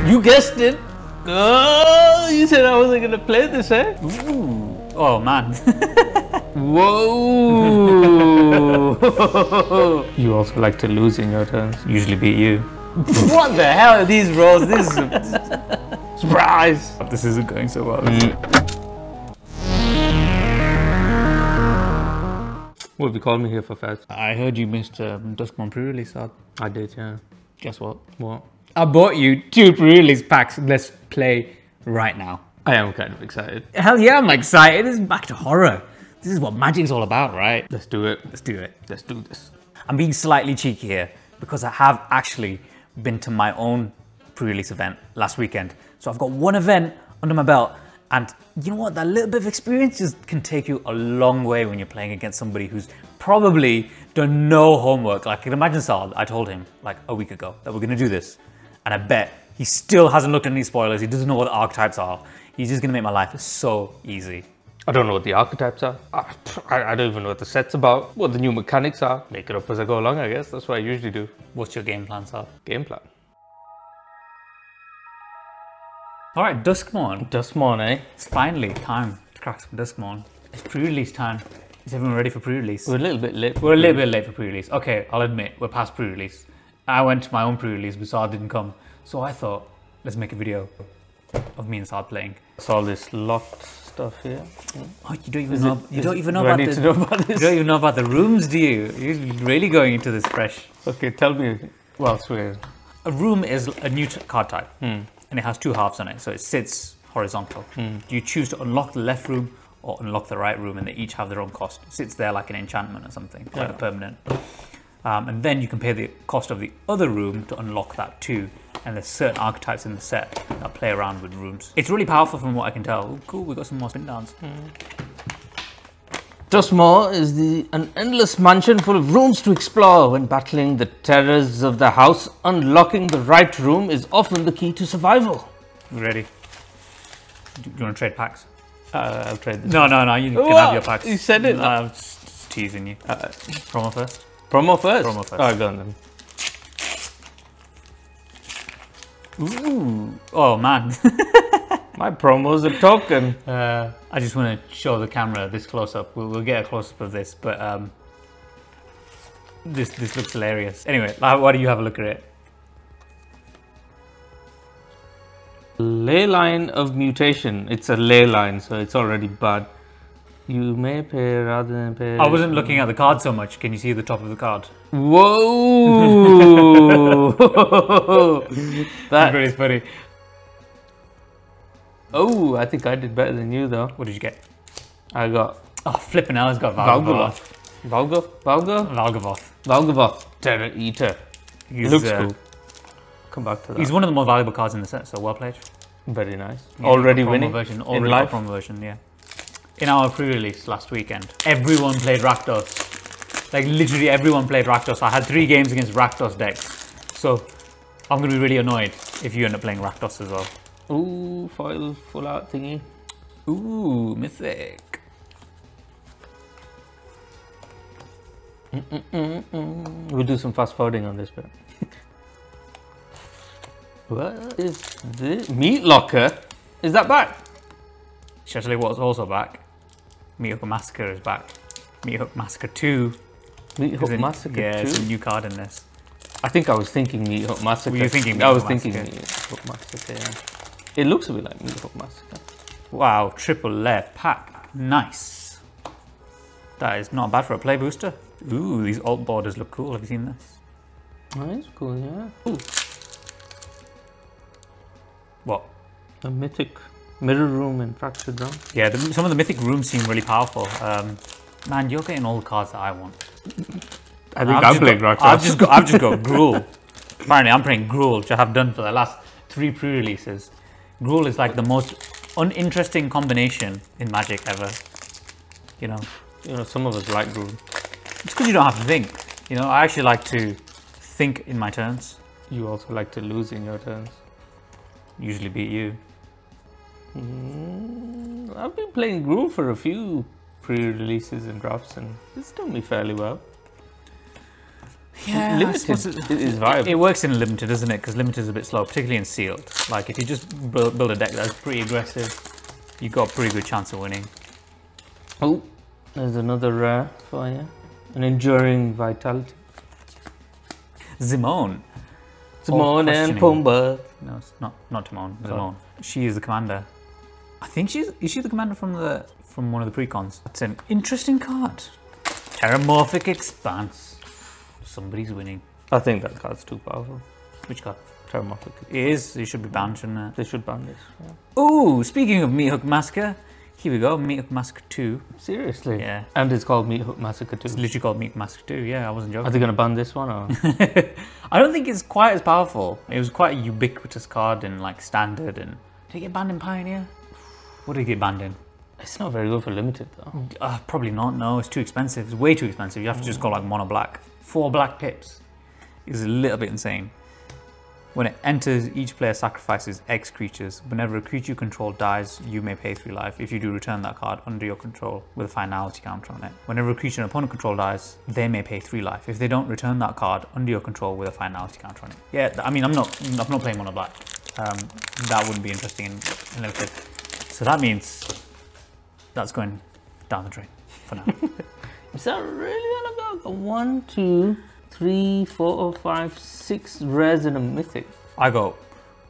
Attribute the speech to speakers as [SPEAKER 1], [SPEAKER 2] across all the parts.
[SPEAKER 1] You guessed it. Oh, you said I wasn't gonna play this, eh?
[SPEAKER 2] Ooh. Oh man.
[SPEAKER 1] Whoa. You also like to lose in your turns.
[SPEAKER 2] Usually beat you.
[SPEAKER 1] What the hell are these rolls? This is surprise.
[SPEAKER 2] This isn't going so well.
[SPEAKER 1] What have you called me here for, Fez?
[SPEAKER 2] I heard you missed Duskmourn pre-release, Sahd.
[SPEAKER 1] I did, yeah.
[SPEAKER 2] Guess what?
[SPEAKER 1] What?
[SPEAKER 2] I bought you 2 pre-release packs. Let's play right now.
[SPEAKER 1] I am kind of excited.
[SPEAKER 2] Hell yeah, I'm excited. This is back to horror. This is what Magic's all about, right?
[SPEAKER 1] Let's do it.
[SPEAKER 2] Let's do it.
[SPEAKER 1] Let's do this.
[SPEAKER 2] I'm being slightly cheeky here because I have actually been to my own pre-release event last weekend. So I've got one event under my belt, and you know what? That little bit of experience just can take you a long way when you're playing against somebody who's probably done no homework. Like, I can imagine Sahd, I told him like a week ago that we're gonna do this, and I bet he still hasn't looked at any spoilers. He doesn't know what the archetypes are. He's just gonna make my life so easy.
[SPEAKER 1] I don't know what the archetypes are. I don't even know what the set's about, what the new mechanics are. Make it up as I go along, I guess. That's what I usually do.
[SPEAKER 2] What's your game plan, Sahd?
[SPEAKER 1] Game plan.
[SPEAKER 2] All right, Duskmourn.
[SPEAKER 1] Duskmourn, eh?
[SPEAKER 2] It's finally time to crack some Duskmourn. It's pre-release time. Is everyone ready for pre-release?
[SPEAKER 1] We're a little bit late.
[SPEAKER 2] We're a little bit late for pre-release. Okay, I'll admit, we're past pre-release. I went to my own pre-release, but Sahd didn't come. So I thought, let's make a video of me and Sahd playing.
[SPEAKER 1] It's all this locked stuff here.
[SPEAKER 2] Oh, you don't even know. You don't even know
[SPEAKER 1] do I
[SPEAKER 2] about
[SPEAKER 1] need to know about this?
[SPEAKER 2] You don't even know about the rooms, do you? You're really going into this fresh.
[SPEAKER 1] Okay, tell me. Well, swear.
[SPEAKER 2] A room is a new card type, and it has 2 halves on it, so it sits horizontal. You choose to unlock the left room or unlock the right room, and they each have their own cost. It sits there like an enchantment or something, like a permanent. And then you compare the cost of the other room to unlock that too. And there's certain archetypes in the set that play around with rooms. It's really powerful from what I can tell. Oh, cool, we got some more spin downs.
[SPEAKER 1] Duskmourn is an endless mansion full of rooms to explore. When battling the terrors of the house, unlocking the right room is often the key to survival.
[SPEAKER 2] You ready? Do you want to trade packs?
[SPEAKER 1] I'll trade this.
[SPEAKER 2] No, you can have your packs.
[SPEAKER 1] You said it.
[SPEAKER 2] I'm just teasing you. Promo first?
[SPEAKER 1] Promo first?
[SPEAKER 2] Promo first.
[SPEAKER 1] Alright, go on then.
[SPEAKER 2] Ooh. Oh man.
[SPEAKER 1] My promo's a token.
[SPEAKER 2] I just want to show the camera this close up. We'll get a close up of this, but this looks hilarious. Anyway, why do you have a look at it?
[SPEAKER 1] Ley line of mutation. It's a ley line, so it's already bad. You may pay rather than pay.
[SPEAKER 2] I wasn't looking at the card so much. Can you see the top of the card?
[SPEAKER 1] Whoa! That's
[SPEAKER 2] very funny.
[SPEAKER 1] Oh, I think I did better than you though.
[SPEAKER 2] What did you get?
[SPEAKER 1] I got.
[SPEAKER 2] Oh, flipping hell, it's got Valgavoth.
[SPEAKER 1] Valgavoth. Terror Eater. He looks cool. Come back to that.
[SPEAKER 2] He's one of the more valuable cards in the set, so well played.
[SPEAKER 1] Very nice.
[SPEAKER 2] Yeah,
[SPEAKER 1] already winning
[SPEAKER 2] version,
[SPEAKER 1] in life.
[SPEAKER 2] Promo version, yeah. In our pre-release last weekend, everyone played Rakdos. Like literally everyone played Rakdos. I had 3 games against Rakdos decks. So I'm going to be really annoyed if you end up playing Rakdos as well.
[SPEAKER 1] Ooh, foil full art thingy.
[SPEAKER 2] Ooh, mythic.
[SPEAKER 1] We'll do some fast forwarding on this bit. What is this? Meat Locker? Is that back?
[SPEAKER 2] Actually, what's also back? Meat Hook Massacre is back. Meat Hook Massacre 2.
[SPEAKER 1] Meat Hook Massacre 2?
[SPEAKER 2] Yeah, it's a new card in this.
[SPEAKER 1] I think I was thinking Meat Hook Massacre.
[SPEAKER 2] Were you thinking
[SPEAKER 1] I was thinking Meat Hook Massacre, yeah. It looks a bit like Meat Hook Massacre.
[SPEAKER 2] Wow, triple layer pack. Nice. That is not bad for a play booster. Ooh, these alt borders look cool. Have you seen this?
[SPEAKER 1] Oh, that's cool, yeah. Ooh.
[SPEAKER 2] What?
[SPEAKER 1] A mythic mirror room and fractured room.
[SPEAKER 2] Yeah, some of the mythic rooms seem really powerful. Man, you're getting all the cards that I want.
[SPEAKER 1] I think I'm playing Rakdos.
[SPEAKER 2] I've just got Gruul. Apparently, I'm playing Gruul, which I have done for the last 3 pre-releases. Gruul is like the most uninteresting combination in Magic ever. You know,
[SPEAKER 1] some of us like Gruul.
[SPEAKER 2] It's because you don't have to think. You know, I actually like to think in my turns.
[SPEAKER 1] You also like to lose in your turns.
[SPEAKER 2] Usually beat you.
[SPEAKER 1] I've been playing Gruul for a few pre-releases and drafts, and it's done me fairly well.
[SPEAKER 2] Yeah,
[SPEAKER 1] limited is viable.
[SPEAKER 2] It works in limited, doesn't it? Because limited is a bit slow, particularly in sealed. Like if you just build a deck that's pretty aggressive, you got a pretty good chance of winning.
[SPEAKER 1] Oh, there's another rare for you. An enduring vitality.
[SPEAKER 2] Zimone.
[SPEAKER 1] Zimone and Pumba.
[SPEAKER 2] No, it's not Timon. Zimone. She is the commander. I think is she the commander from one of the precons? That's an interesting card. Terramorphic Expanse. Somebody's winning.
[SPEAKER 1] I think that card's too powerful.
[SPEAKER 2] Which card?
[SPEAKER 1] Terramorphic.
[SPEAKER 2] It is. It should be banned, shouldn't it?
[SPEAKER 1] They should ban this. Yeah.
[SPEAKER 2] Oh, speaking of Meat Hook Massacre, here we go. Meat Hook Massacre 2.
[SPEAKER 1] Seriously?
[SPEAKER 2] Yeah.
[SPEAKER 1] And it's called Meat Hook Massacre 2.
[SPEAKER 2] It's literally called Meat Hook Massacre 2. Yeah, I wasn't joking.
[SPEAKER 1] Are they going to ban this one or?
[SPEAKER 2] I don't think it's quite as powerful. It was quite a ubiquitous card in like standard. And did it get banned in Pioneer? What did it get banned in?
[SPEAKER 1] It's not very good for limited though.
[SPEAKER 2] Probably not. No, it's too expensive. It's way too expensive. You have to just go like mono black. 4 black pips is a little bit insane. When it enters, each player sacrifices X creatures. Whenever a creature you control dies, you may pay 3 life. If you do, return that card under your control with a finality counter on it. Whenever a creature an opponent control dies, they may pay 3 life. If they don't, return that card under your control with a finality counter on it. Yeah, I mean, I'm not playing mono black. That wouldn't be interesting in limited. So that means that's going down the drain for now.
[SPEAKER 1] Is that really all about 1, 2, 3, 4, 5, 6 rares and a mythic?
[SPEAKER 2] I got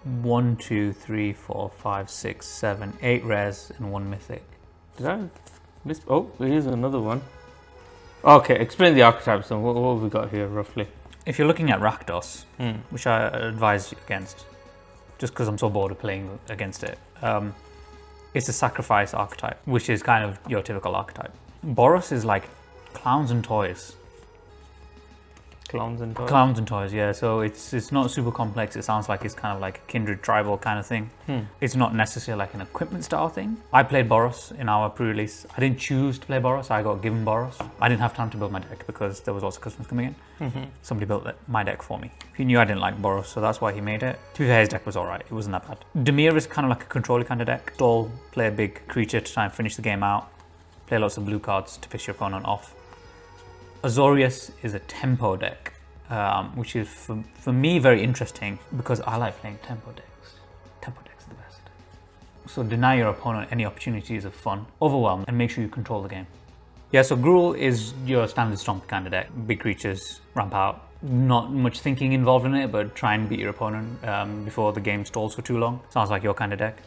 [SPEAKER 2] 1, 2, 3, 4, 5, 6, 7, 8 rares and 1 mythic.
[SPEAKER 1] Did I miss? Oh, here's another one. Okay, explain the archetypes then. What have we got here roughly?
[SPEAKER 2] If you're looking at Rakdos, which I advise you against, just because I'm so bored of playing against it, it's a sacrifice archetype, which is kind of your typical archetype. Boros is like clowns and toys.
[SPEAKER 1] Clowns and toys?
[SPEAKER 2] Clowns and toys, yeah. So it's not super complex. It sounds like it's kind of like a kindred tribal kind of thing. It's not necessarily like an equipment style thing. I played Boros in our pre-release. I didn't choose to play Boros. I got given Boros. I didn't have time to build my deck because there was lots of customers coming in. Somebody built my deck for me. He knew I didn't like Boros, so that's why he made it. To be fair, his deck was alright. It wasn't that bad. Dimir is kind of like a controller kind of deck. Stall, play a big creature to try and finish the game out. Play lots of blue cards to piss your opponent off. Azorius is a tempo deck, which is for me very interesting because I like playing tempo decks. Tempo decks are the best. So deny your opponent any opportunities of fun, overwhelm, and make sure you control the game. Yeah, so Gruul is your standard stomp kind of deck. Big creatures, ramp out. Not much thinking involved in it, but try and beat your opponent before the game stalls for too long. Sounds like your kind of deck.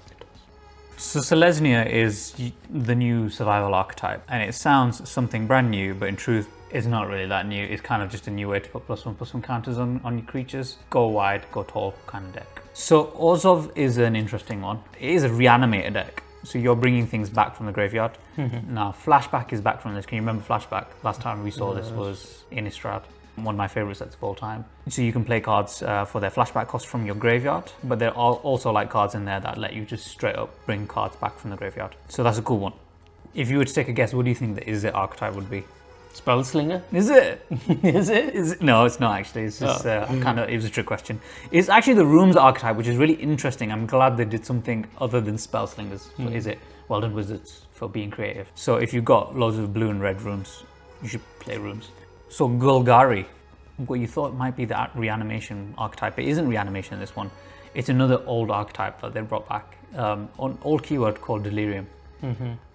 [SPEAKER 2] So Selesnya is the new survival archetype, and it sounds something brand new, but in truth, it's not really that new. It's kind of just a new way to put +1/+1 counters on your creatures. Go wide, go tall kind of deck. So Orzhov is an interesting one. It is a reanimator deck. So you're bringing things back from the graveyard. Now Flashback is back from this. Can you remember Flashback? Last time we saw this was Innistrad, one of my favorite sets of all time. So you can play cards for their flashback cost from your graveyard, but there are also like cards in there that let you just straight up bring cards back from the graveyard. So that's a cool one. If you were to take a guess, what do you think the Izzet archetype would be?
[SPEAKER 1] Spellslinger?
[SPEAKER 2] Is it?
[SPEAKER 1] Is it?
[SPEAKER 2] No, it's not actually. It's just it was a trick question. It's actually the Rooms archetype, which is really interesting. I'm glad they did something other than Spellslingers. So is it? Well done, Wizards, for being creative. So if you've got loads of blue and red Rooms, you should play Rooms. So Golgari, what you thought might be the reanimation archetype, it isn't reanimation in this one. It's another old archetype that they brought back. An old keyword called Delirium.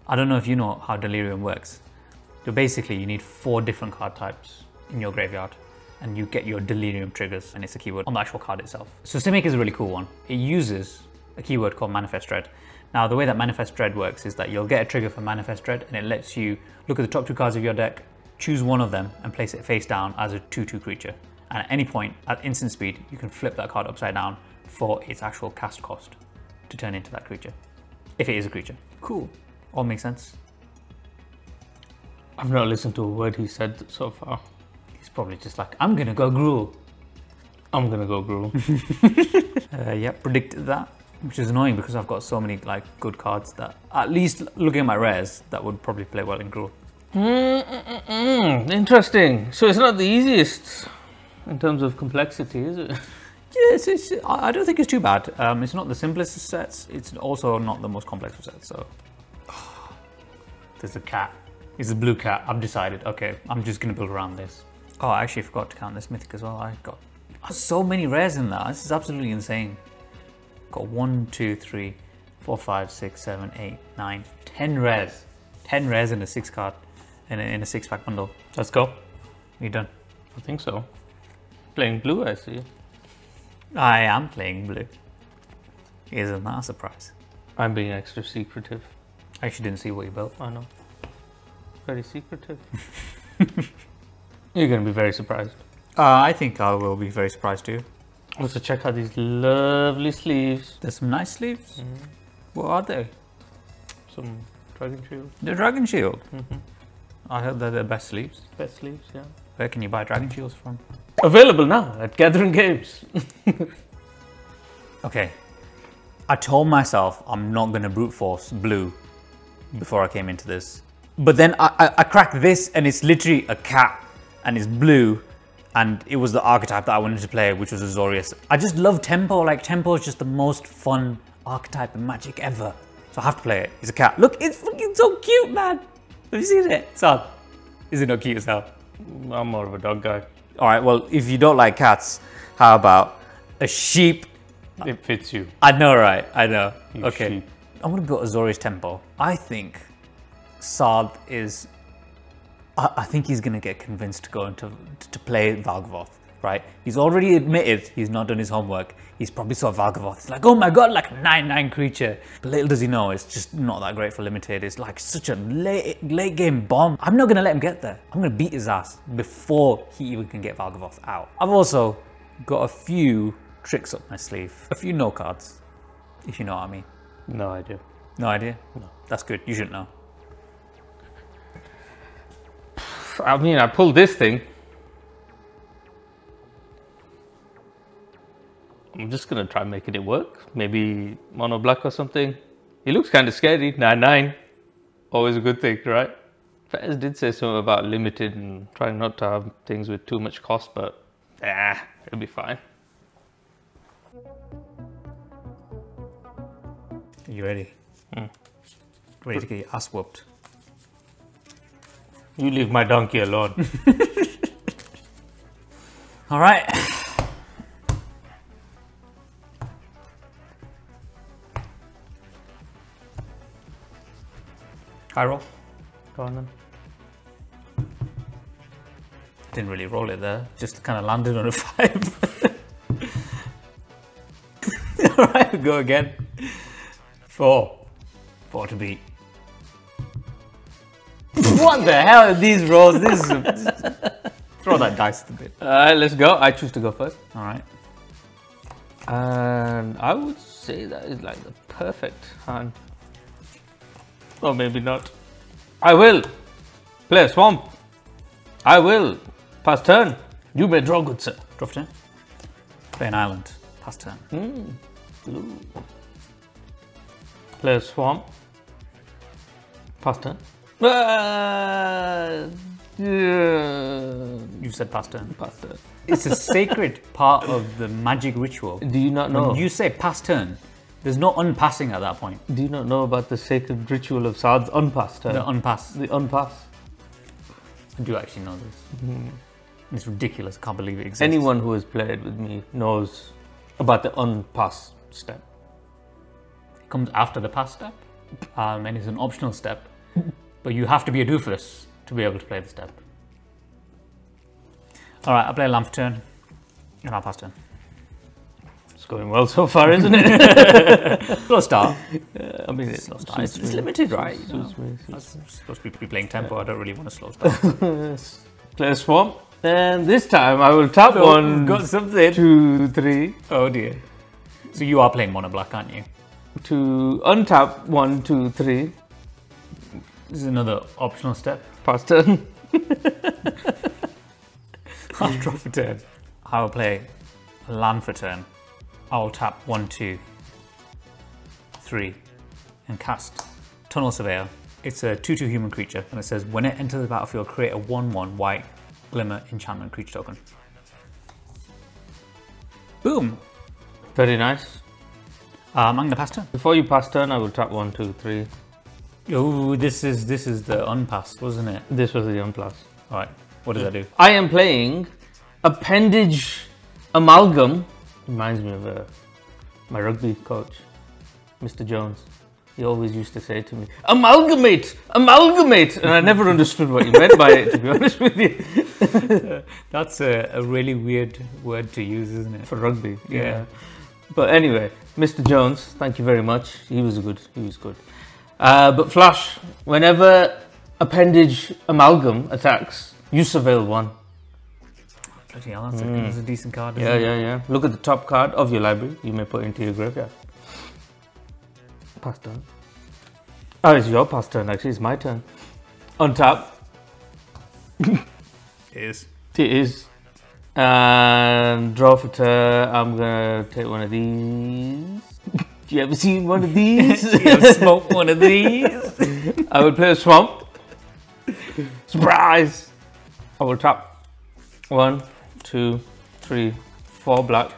[SPEAKER 2] I don't know if you know how Delirium works. So basically you need 4 different card types in your graveyard and you get your Delirium triggers, and it's a keyword on the actual card itself. So Simic is a really cool one. It uses a keyword called Manifest Dread. Now the way that Manifest Dread works is that you'll get a trigger for Manifest Dread and it lets you look at the top 2 cards of your deck, choose one of them and place it face down as a 2/2 creature. And at any point at instant speed, you can flip that card upside down for its actual cast cost to turn into that creature. If it is a creature. Cool. All makes sense.
[SPEAKER 1] I've not listened to a word he said so far.
[SPEAKER 2] He's probably just like, I'm gonna go Gruul.
[SPEAKER 1] I'm gonna go Gruul.
[SPEAKER 2] Yeah, predicted that, which is annoying because I've got so many like good cards that, at least looking at my rares, that would probably play well in Gruul.
[SPEAKER 1] Interesting. So it's not the easiest in terms of complexity, is it?
[SPEAKER 2] Yes, I don't think it's too bad. It's not the simplest of sets. It's also not the most complex of sets. So there's a cat. It's a blue cat. I've decided, okay, I'm just gonna build around this. Oh, I actually forgot to count this mythic as well. I got so many rares in that. This is absolutely insane. Got 1, 2, 3, 4, 5, 6, 7, 8, 9, 10 rares. 10 rares in a 6 card, in a 6-pack bundle.
[SPEAKER 1] Let's go.
[SPEAKER 2] You done?
[SPEAKER 1] I think so. Playing blue, I see.
[SPEAKER 2] I am playing blue. Isn't that a surprise?
[SPEAKER 1] I'm being extra secretive.
[SPEAKER 2] I actually didn't see what you built.
[SPEAKER 1] I know. Very secretive. You're going to be very surprised.
[SPEAKER 2] I think I will be very surprised too.
[SPEAKER 1] Also, check out these lovely sleeves.
[SPEAKER 2] There's some nice sleeves. What are they?
[SPEAKER 1] Some dragon shield.
[SPEAKER 2] The dragon shield. I heard they're the best sleeves.
[SPEAKER 1] Best sleeves, yeah.
[SPEAKER 2] Where can you buy dragon shields from?
[SPEAKER 1] Available now at Gathering Games.
[SPEAKER 2] Okay. I told myself I'm not going to brute force blue before I came into this. But then I cracked this and it's literally a cat and it's blue. And it was the archetype that I wanted to play, which was Azorius. I just love Tempo. Like, Tempo is just the most fun archetype in Magic ever. So I have to play it. It's a cat. Look, it's fucking so cute, man. Have you seen it? Sahd, is it not cute as hell?
[SPEAKER 1] I'm more of a dog guy.
[SPEAKER 2] All right, well, if you don't like cats, how about a sheep?
[SPEAKER 1] It fits you.
[SPEAKER 2] I know, right? I know.
[SPEAKER 1] You
[SPEAKER 2] Okay.
[SPEAKER 1] sheep.
[SPEAKER 2] I'm going to go Azorius Tempo. I think Sahd is... I think he's going to get convinced to go into to play Valgavoth, right? He's already admitted he's not done his homework. He's probably saw Valgavoth. He's like, oh my god, like a 9/9 creature. But little does he know, it's just not that great for limited. It's like such a late game bomb. I'm not going to let him get there. I'm going to beat his ass before he even can get Valgavoth out. I've also got a few tricks up my sleeve. A few no cards, if you know what I mean.
[SPEAKER 1] No idea.
[SPEAKER 2] No idea?
[SPEAKER 1] No.
[SPEAKER 2] That's good. You shouldn't know.
[SPEAKER 1] I mean, I pulled this thing. I'm just gonna try making it work. Maybe mono black or something. He looks kind of scary. 9/9. Always a good thing, right? Fez did say something about limited and trying not to have things with too much cost, but it'll be fine.
[SPEAKER 2] Are you ready? Ready to get your ass whooped?
[SPEAKER 1] You leave my donkey alone.
[SPEAKER 2] All right. High roll.
[SPEAKER 1] Go on then.
[SPEAKER 2] Didn't really roll it there. Just kind of landed on a 5. All right, go again. 4. 4 to beat. What the hell are these rolls? This is throw that dice a bit.
[SPEAKER 1] Alright, let's go. I choose to go first.
[SPEAKER 2] Alright.
[SPEAKER 1] And I would say that is like the perfect hand. Or maybe not. I will play a swamp. I will pass turn. You may draw, good sir.
[SPEAKER 2] Draw for turn. Play an island. Pass turn.
[SPEAKER 1] Blue. Play a swamp. Pass turn. Yeah.
[SPEAKER 2] You said pass turn.
[SPEAKER 1] Pass turn.
[SPEAKER 2] It's a sacred part of the magic ritual.
[SPEAKER 1] Do you not know?
[SPEAKER 2] When you say pass turn, there's no unpassing at that point.
[SPEAKER 1] Do you not know about the sacred ritual of Sahd's unpass turn?
[SPEAKER 2] The unpass.
[SPEAKER 1] The unpass.
[SPEAKER 2] I do actually know this. It's ridiculous. I can't believe it exists.
[SPEAKER 1] Anyone who has played with me knows about the unpass step.
[SPEAKER 2] It comes after the pass step, and it's an optional step. But you have to be a doofus to be able to play the step. All right, I'll play a land for turn, and I'll pass turn.
[SPEAKER 1] It's going well so far, isn't it?
[SPEAKER 2] Slow start.
[SPEAKER 1] I mean, it's
[SPEAKER 2] Slow start. It's limited, right? You know, I'm supposed to be playing tempo. I don't really want a slow start.
[SPEAKER 1] Play a swamp. And this time I will tap one,
[SPEAKER 2] got something.
[SPEAKER 1] 2, 3.
[SPEAKER 2] Oh dear. So you are playing mono black, aren't you?
[SPEAKER 1] To untap 1, 2, 3.
[SPEAKER 2] This is another optional step.
[SPEAKER 1] Pass turn.
[SPEAKER 2] I'll draw for turn. I will play a land for turn. I will tap 1, 2, 3 and cast Tunnel Surveyor. It's a 2/2 human creature and it says when it enters the battlefield, create a 1/1 white glimmer enchantment creature token. Boom!
[SPEAKER 1] Very nice.
[SPEAKER 2] I'm gonna pass turn.
[SPEAKER 1] Before you pass turn, I will tap 1, 2, 3.
[SPEAKER 2] Oh, this is the unpass, wasn't it?
[SPEAKER 1] This was the unpass.
[SPEAKER 2] Alright. What does that do?
[SPEAKER 1] I am playing Appendage Amalgam. Reminds me of my rugby coach, Mr. Jones. He always used to say to me, amalgamate, amalgamate. And I never understood what he meant by it, to be honest with you.
[SPEAKER 2] That's a really weird word to use, isn't it?
[SPEAKER 1] For rugby, yeah. But anyway, Mr. Jones, thank you very much. He was good. But Flash, whenever Appendage Amalgam attacks, you surveil 1.
[SPEAKER 2] Bloody hell, that's a decent card, isn't it?
[SPEAKER 1] Yeah. Look at the top card of your library. You may put into your graveyard. Pass turn. Oh, it's your pass turn, actually. It's my turn. Untap.
[SPEAKER 2] It is.
[SPEAKER 1] It is. And draw for turn. I'm going to take one of these. You ever seen one of these?
[SPEAKER 2] You ever smoked one of these?
[SPEAKER 1] I would play a swamp. Surprise! I will tap 1, 2, 3, 4 black.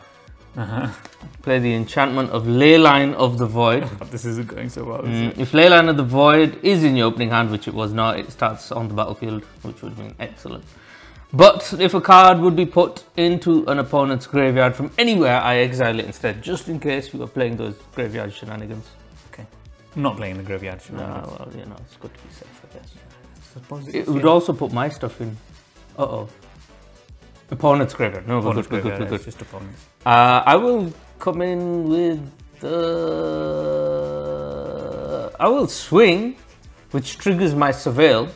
[SPEAKER 1] Play the enchantment of Leyline of the Void.
[SPEAKER 2] This isn't going so well, is it?
[SPEAKER 1] If Leyline of the Void is in your opening hand, which it was not, it starts on the battlefield, which would have been excellent. But if a card would be put into an opponent's graveyard from anywhere, I exile it instead, just in case you are playing those graveyard shenanigans.
[SPEAKER 2] Okay. I'm not playing the graveyard shenanigans.
[SPEAKER 1] No, well, you know, it's good to be safe, I guess.
[SPEAKER 2] Suppose
[SPEAKER 1] It would also put my stuff in. Opponent's graveyard. No,
[SPEAKER 2] opponent's
[SPEAKER 1] good.
[SPEAKER 2] It's just opponents.
[SPEAKER 1] I will come in with I will swing, which triggers my surveil.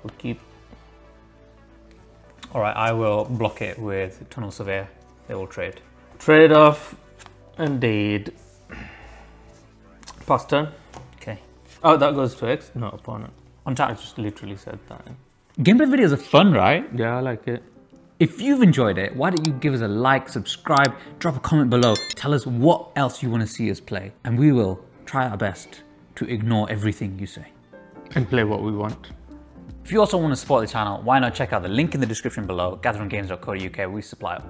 [SPEAKER 1] I'll keep.
[SPEAKER 2] Alright, I will block it with Tunnel Surveyor. They will trade.
[SPEAKER 1] Trade off, indeed. Pass turn.
[SPEAKER 2] Okay.
[SPEAKER 1] Oh, that goes to X? No, opponent.
[SPEAKER 2] On
[SPEAKER 1] I
[SPEAKER 2] tap.
[SPEAKER 1] just literally said that.
[SPEAKER 2] Gameplay videos are fun, right?
[SPEAKER 1] Yeah, I like it.
[SPEAKER 2] If you've enjoyed it, why don't you give us a like, subscribe, drop a comment below, tell us what else you want to see us play, and we will try our best to ignore everything you say.
[SPEAKER 1] And play what we want.
[SPEAKER 2] If you also want to support the channel, why not check out the link in the description below, gatheringgames.co.uk. We supply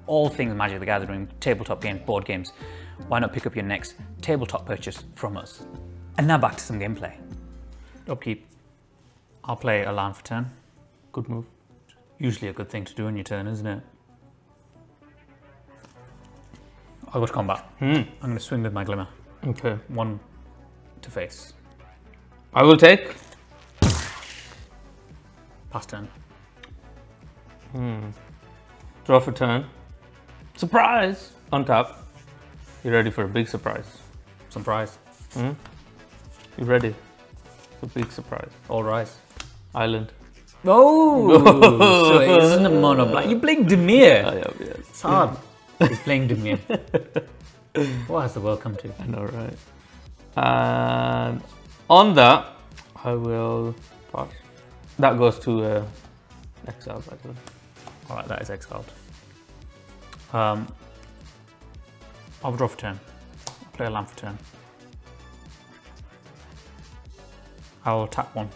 [SPEAKER 2] all things Magic the Gathering, tabletop games, board games. Why not pick up your next tabletop purchase from us? And now back to some gameplay. Upkeep. I'll play a land for turn.
[SPEAKER 1] Good move.
[SPEAKER 2] Usually a good thing to do on your turn, isn't it? I'll go to combat. I'm going to swing with my Glimmer.
[SPEAKER 1] Okay.
[SPEAKER 2] 1 to face.
[SPEAKER 1] I will take.
[SPEAKER 2] Pass turn.
[SPEAKER 1] Draw for turn. Surprise! Untap. You ready for a big surprise?
[SPEAKER 2] Surprise.
[SPEAKER 1] You ready for a big surprise?
[SPEAKER 2] All rise.
[SPEAKER 1] Island.
[SPEAKER 2] Oh! So it isn't a mono black. You're playing Demir.
[SPEAKER 1] I am, yes.
[SPEAKER 2] Sahd is playing Demir. What has the world come to?
[SPEAKER 1] I know, right? And on that, I will pass. That goes to exile, by the way.
[SPEAKER 2] Alright, that is exiled. I'll draw for turn. I'll play a land for turn. I'll tap 1.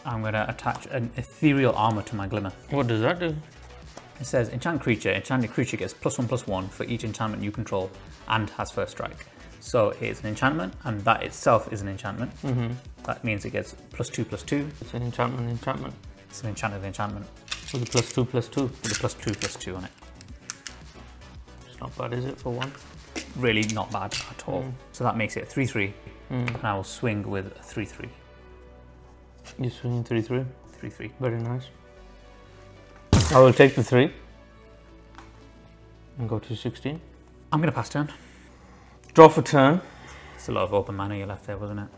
[SPEAKER 2] I'm going to attach an ethereal armor to my Glimmer.
[SPEAKER 1] What does that do?
[SPEAKER 2] It says enchant creature. Enchanted creature gets +1/+1 for each enchantment you control and has first strike. So it's an enchantment, and that itself is an enchantment. That means it gets +2/+2.
[SPEAKER 1] It's an enchantment.
[SPEAKER 2] It's an enchanted enchantment
[SPEAKER 1] With a +2/+2.
[SPEAKER 2] with a +2/+2 on it.
[SPEAKER 1] It's not bad, is it, for one?
[SPEAKER 2] Really not bad at all. So that makes it a 3/3, and I will swing with a 3/3.
[SPEAKER 1] You swing 3/3.
[SPEAKER 2] 3/3.
[SPEAKER 1] Very nice. I will take the 3 and go to 16.
[SPEAKER 2] I'm going to pass turn.
[SPEAKER 1] Draw for turn.
[SPEAKER 2] It's a lot of open mana you left there, wasn't it?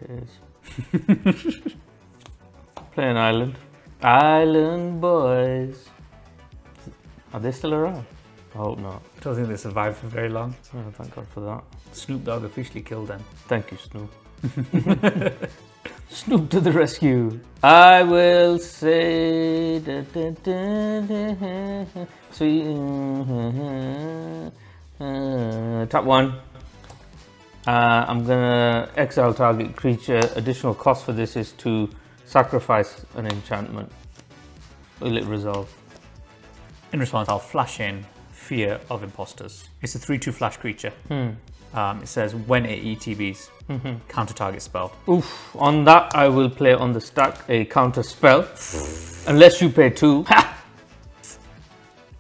[SPEAKER 1] It is. Play an island. Island boys. Are they still around? I hope not.
[SPEAKER 2] I don't think they survived for very long.
[SPEAKER 1] Oh, thank God for that.
[SPEAKER 2] Snoop Dogg officially killed them.
[SPEAKER 1] Thank you, Snoop. Snoop to the rescue. I will say tap 1. I'm gonna exile target creature. Additional cost for this is to sacrifice an enchantment. Will it resolve?
[SPEAKER 2] In response, I'll flash in Fear of Imposters. It's a 3/2 flash creature. It says when it ETBs, counter target spell.
[SPEAKER 1] Oof, on that I will play on the stack a counter spell. Unless you pay 2. Ha!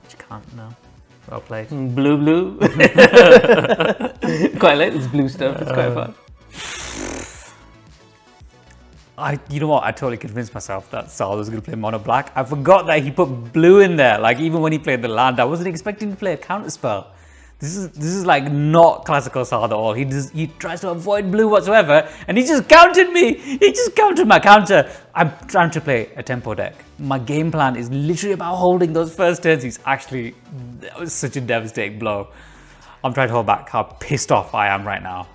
[SPEAKER 2] Which you can't, no. Well played.
[SPEAKER 1] Blue. Quite like this blue stuff, it's quite fun.
[SPEAKER 2] You know what? I totally convinced myself that Sahd was going to play mono black. I forgot that he put blue in there. Like even when he played the land, I wasn't expecting to play a counter spell. This is like not classical Sahd at all. He tries to avoid blue whatsoever, and he just countered me. He just countered my counter. I'm trying to play a tempo deck. My game plan is literally about holding those first turns. That was such a devastating blow. I'm trying to hold back how pissed off I am right now.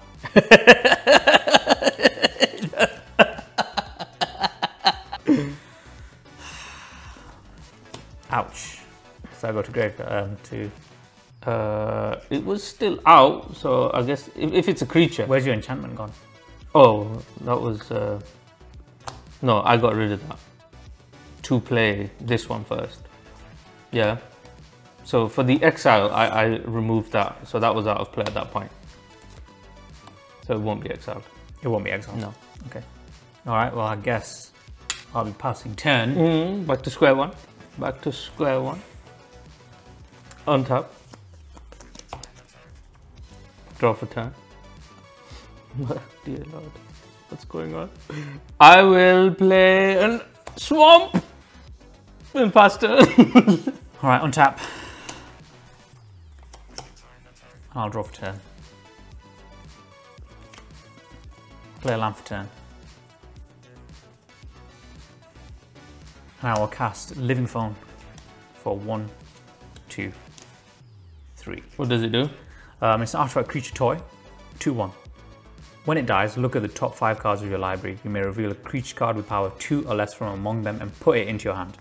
[SPEAKER 2] Ouch. So I go to grave to...
[SPEAKER 1] it was still out, so I guess if it's a creature.
[SPEAKER 2] Where's your enchantment gone?
[SPEAKER 1] Oh, that was... no, I got rid of that. To play this one first. Yeah. So for the exile, I removed that. So that was out of play at that point. So it won't be exiled.
[SPEAKER 2] It won't be exiled?
[SPEAKER 1] No.
[SPEAKER 2] Okay. Alright, well I guess I'll be passing turn.
[SPEAKER 1] Back to square one. Back to square one. Untap. Draw for turn. Dear Lord, what's going on? I will play a swamp in past turn.
[SPEAKER 2] Alright, untap. I'll draw for turn. Play a land for turn. And I will cast Living Phone for 1, 2, 3.
[SPEAKER 1] What does it do?
[SPEAKER 2] It's an artifact creature toy, 2/1. When it dies, look at the top 5 cards of your library. You may reveal a creature card with power 2 or less from among them and put it into your hand.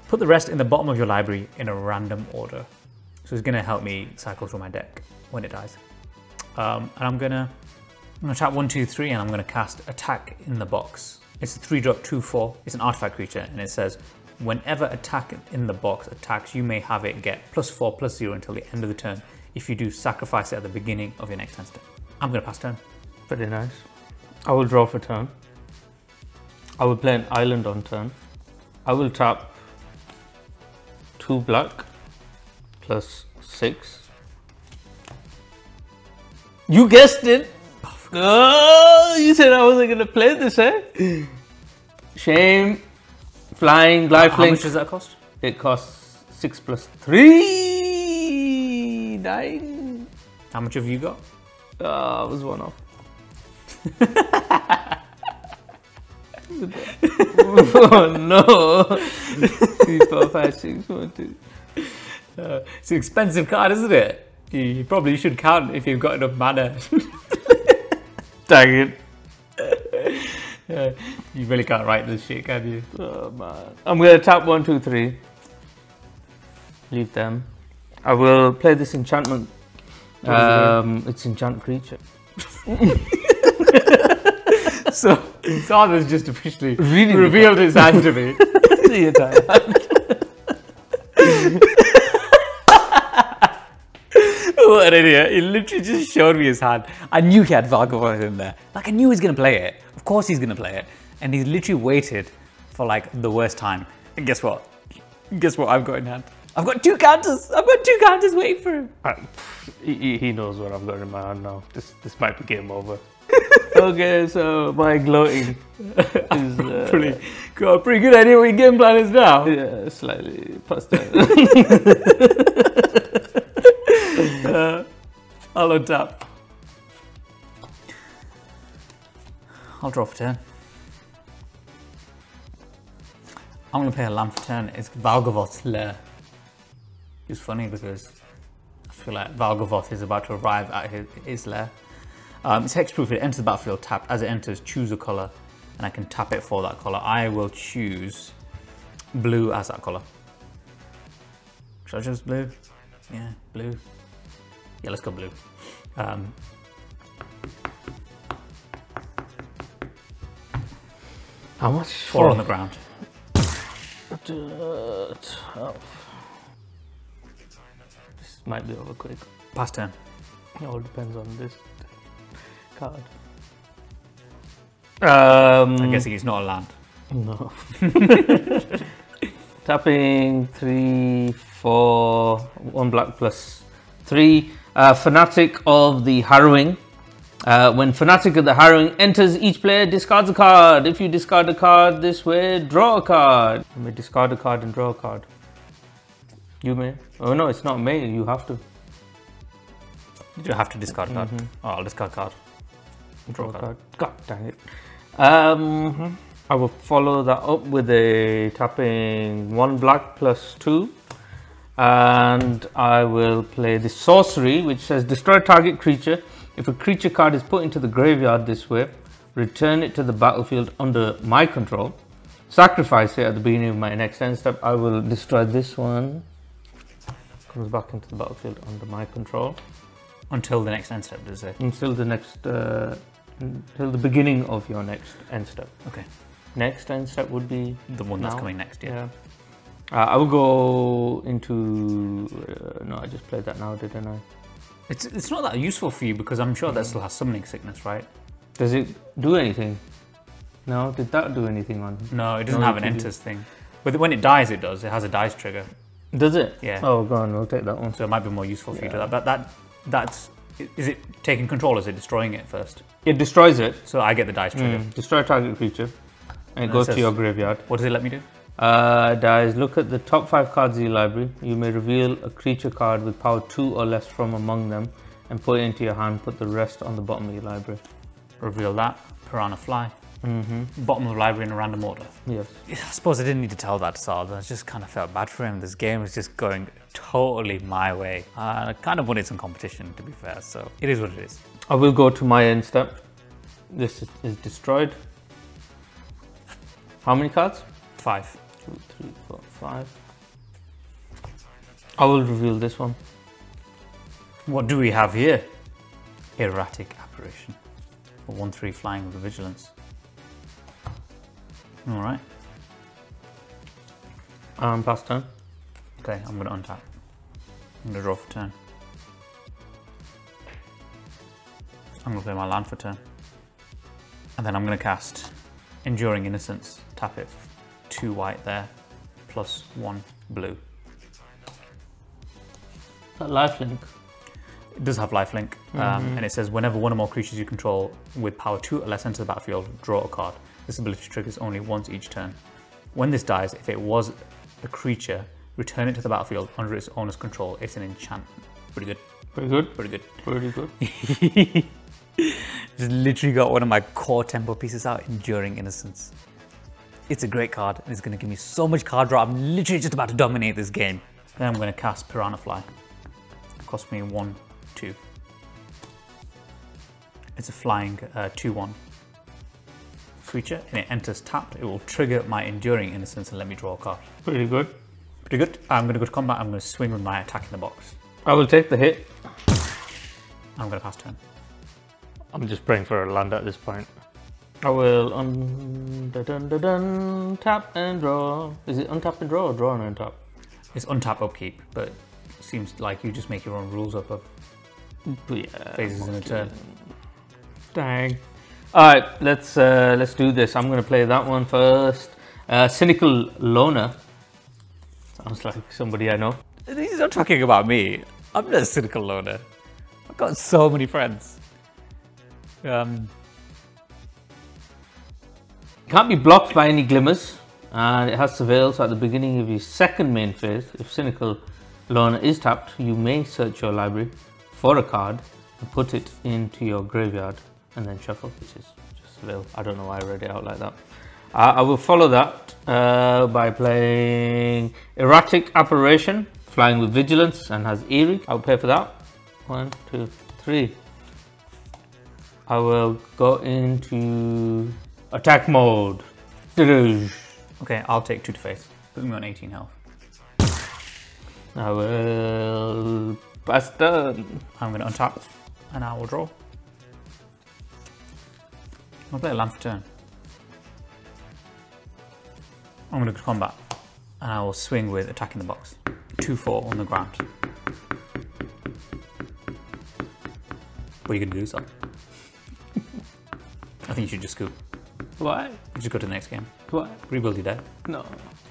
[SPEAKER 2] Put the rest in the bottom of your library in a random order. So it's going to help me cycle through my deck when it dies. And I'm going to tap 1, 2, 3 and I'm going to cast Attack in the Box. It's a 3-drop 2/4. It's an artifact creature and it says, whenever attack in the box attacks, you may have it get +4/+0 until the end of the turn. If you do, sacrifice it at the beginning of your next turn. I'm going to pass turn.
[SPEAKER 1] Pretty nice. I will draw for turn. I will play an island on turn. I will tap 2 black +6. You guessed it! Oh, you said I wasn't going to play this, eh? Shame. Flying, lifelink.
[SPEAKER 2] How much does that cost?
[SPEAKER 1] It costs 6 + 3. 9.
[SPEAKER 2] How much have you got?
[SPEAKER 1] I was one off. Oh no. 3, 4, 5, 6, 1, 2.
[SPEAKER 2] It's an expensive card, isn't it? You probably should count if you've got enough mana.
[SPEAKER 1] Dang it.
[SPEAKER 2] You really can't write this shit, can you?
[SPEAKER 1] Oh man. I'm going to tap 1, 2, 3. Leave them. I will play this enchantment. It's enchant creature.
[SPEAKER 2] So Sahd has just officially revealed his hand to me.
[SPEAKER 1] The entire hand.
[SPEAKER 2] What an idiot. He literally just showed me his hand. I knew he had Valgavoth in there. Like, I knew he was going to play it. Of course he's going to play it. And he's literally waited for, like, the worst time. And guess what? Guess what I've got in hand? I've got 2 counters. I've got 2 counters waiting for him.
[SPEAKER 1] He knows what I've got in my hand now. This might be game over. Okay, so my gloating is...
[SPEAKER 2] got a pretty good idea what your game plan is now.
[SPEAKER 1] Yeah, slightly past turn.
[SPEAKER 2] I'll untap. I'll draw for turn. I'm going to play a land for turn. It's Valgavoth's Lair. It's funny because I feel like Valgavoth is about to arrive at his lair. It's hexproof. It enters the battlefield tapped. As it enters, choose a color, and I can tap it for that color. I will choose blue as that color. Should I choose blue? Yeah, blue. Yeah, let's go blue.
[SPEAKER 1] How much?
[SPEAKER 2] 4 on the ground.
[SPEAKER 1] 12. This might be over quick.
[SPEAKER 2] Pass turn.
[SPEAKER 1] It all depends on this card.
[SPEAKER 2] I'm guessing it's not a land.
[SPEAKER 1] No. Tapping 3, 4, 1 black plus 3. Fanatic of the Harrowing. When Fanatic of the Harrowing enters, each player discards a card. If you discard a card this way, draw a card. You may discard a card and draw a card. You may. Oh no, it's not may. You have to.
[SPEAKER 2] You have to discard a card. Oh, I'll discard a card. Draw a card.
[SPEAKER 1] God dang it. I will follow that up with a tapping 1 black plus 2. And I will play the sorcery, which says destroy target creature. If a creature card is put into the graveyard this way, return it to the battlefield under my control. Sacrifice it at the beginning of my next end step. I will destroy this one. Comes back into the battlefield under my control.
[SPEAKER 2] Until the next end step, does it?
[SPEAKER 1] Until the next, until the beginning of your next end step.
[SPEAKER 2] Okay.
[SPEAKER 1] Next end step would be
[SPEAKER 2] the one that's
[SPEAKER 1] now.
[SPEAKER 2] coming next, yeah.
[SPEAKER 1] I will go into. No, I just played that now, didn't I?
[SPEAKER 2] It's not that useful for you because I'm sure that still has summoning sickness, right?
[SPEAKER 1] Does it do anything? No, did that do anything on?
[SPEAKER 2] No, it doesn't have an enters thing. But when it dies, it does. It has a dice trigger.
[SPEAKER 1] Does it?
[SPEAKER 2] Yeah.
[SPEAKER 1] Oh, go on, we'll take that one.
[SPEAKER 2] So it might be more useful for you to that. But that's. Is it taking control or is it destroying it first?
[SPEAKER 1] It destroys it.
[SPEAKER 2] So I get the dice trigger.
[SPEAKER 1] Destroy target creature. And it goes to your graveyard.
[SPEAKER 2] What does it let me do?
[SPEAKER 1] Dies, look at the top 5 cards of your library. You may reveal a creature card with power 2 or less from among them and put it into your hand. Put the rest on the bottom of your library.
[SPEAKER 2] Reveal that. Piranha Fly. Bottom of the library in a random order.
[SPEAKER 1] Yes.
[SPEAKER 2] I suppose I didn't need to tell that to Sahd. I just kind of felt bad for him. This game is just going totally my way. I kind of wanted some competition, to be fair, so it is what it is.
[SPEAKER 1] I will go to my end step. This is destroyed. How many cards?
[SPEAKER 2] 5.
[SPEAKER 1] 2, 3, 4, 5. I will reveal this one.
[SPEAKER 2] What do we have here? Erratic Apparition. For 1/3 flying with vigilance. Alright.
[SPEAKER 1] Pass turn.
[SPEAKER 2] Okay, I'm going to untap. I'm going to draw for turn. I'm going to play my land for turn. And then I'm going to cast Enduring Innocence. Tap it. 2 white there, plus 1 blue.
[SPEAKER 1] That lifelink.
[SPEAKER 2] It does have lifelink, and it says whenever one or more creatures you control with power 2 or less enter the battlefield, draw a card. This ability triggers only once each turn. When this dies, if it was a creature, return it to the battlefield under its owner's control. It's an enchantment. Pretty good.
[SPEAKER 1] Pretty good.
[SPEAKER 2] Pretty good.
[SPEAKER 1] Pretty good.
[SPEAKER 2] Just literally got one of my core tempo pieces out, Enduring Innocence. It's a great card, and it's going to give me so much card draw. I'm literally just about to dominate this game. Then I'm going to cast Piranha Fly. It costs me 1, 2. It's a flying 2/1 creature, and it enters tapped. It will trigger my Enduring Innocence and let me draw a card.
[SPEAKER 1] Pretty good.
[SPEAKER 2] Pretty good. I'm going to go to combat. I'm going to swing with my attack in the box.
[SPEAKER 1] I will take the hit.
[SPEAKER 2] I'm going to pass turn.
[SPEAKER 1] I'm just praying for a land at this point. I will tap and draw. Is it untap and draw or draw and untap?
[SPEAKER 2] It's untap upkeep, but it seems like you just make your own rules up of phases in a turn.
[SPEAKER 1] Dang. All right, let's do this. I'm going to play that one first. Cynical Loner. Sounds like somebody I know.
[SPEAKER 2] He's not talking about me. I'm not a cynical loner. I've got so many friends.
[SPEAKER 1] Can't be blocked by any glimmers, and it has surveil. So at the beginning of your second main phase, if Cynical Loner is tapped, you may search your library for a card and put it into your graveyard and then shuffle, which is just surveil. I don't know why I read it out like that. I will follow that by playing Erratic Apparition, flying with vigilance and has Eerie. I'll pay for that. 1, 2, 3. I will go into attack mode.
[SPEAKER 2] Okay, I'll take 2 to face. Put me on 18 health.
[SPEAKER 1] I will pass turn.
[SPEAKER 2] I'm going to untap and I will draw. I'll play a land for turn. I'm going to go to combat and I will swing with attack in the box. 2/4 on the ground. What are you going to do, son? I think you should just scoop.
[SPEAKER 1] Why?
[SPEAKER 2] Just go to the next game.
[SPEAKER 1] Why?
[SPEAKER 2] Rebuild your deck.
[SPEAKER 1] No.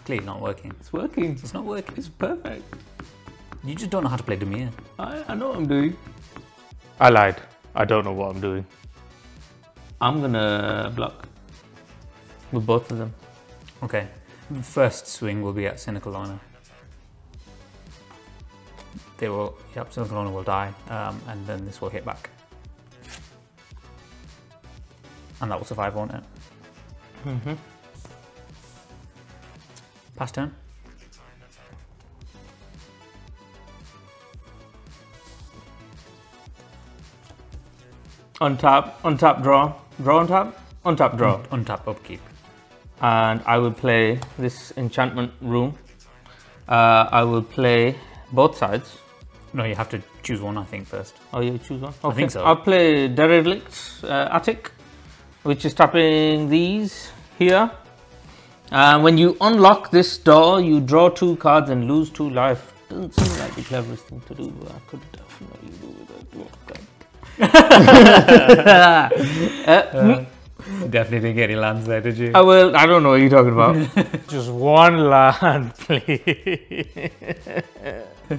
[SPEAKER 2] Clearly not working.
[SPEAKER 1] It's working.
[SPEAKER 2] It's not working.
[SPEAKER 1] It's perfect.
[SPEAKER 2] You just don't know how to play Dimir.
[SPEAKER 1] I know what I'm doing. I lied. I don't know what I'm doing. I'm gonna block with both of them.
[SPEAKER 2] Okay. First swing will be at Cynical Owner. They will, yep, Cynical Owner will die, and then this will hit back. And that will survive, won't it?
[SPEAKER 1] Mm-hmm.
[SPEAKER 2] Pass turn.
[SPEAKER 1] Untap, draw. Draw, untap, draw.
[SPEAKER 2] Untap, upkeep.
[SPEAKER 1] And I will play this enchantment room. I will play both sides.
[SPEAKER 2] No, you have to choose one, I think, first.
[SPEAKER 1] Oh, you choose one? Okay.
[SPEAKER 2] I think so.
[SPEAKER 1] I'll play Derelict Attic, which is tapping these here. When you unlock this door, you draw 2 cards and lose 2 life. Doesn't seem like the cleverest thing to do, but I could definitely do with a dwarf card.
[SPEAKER 2] Definitely didn't get any lands there, did you?
[SPEAKER 1] I don't know what you're talking about. Just one land, please.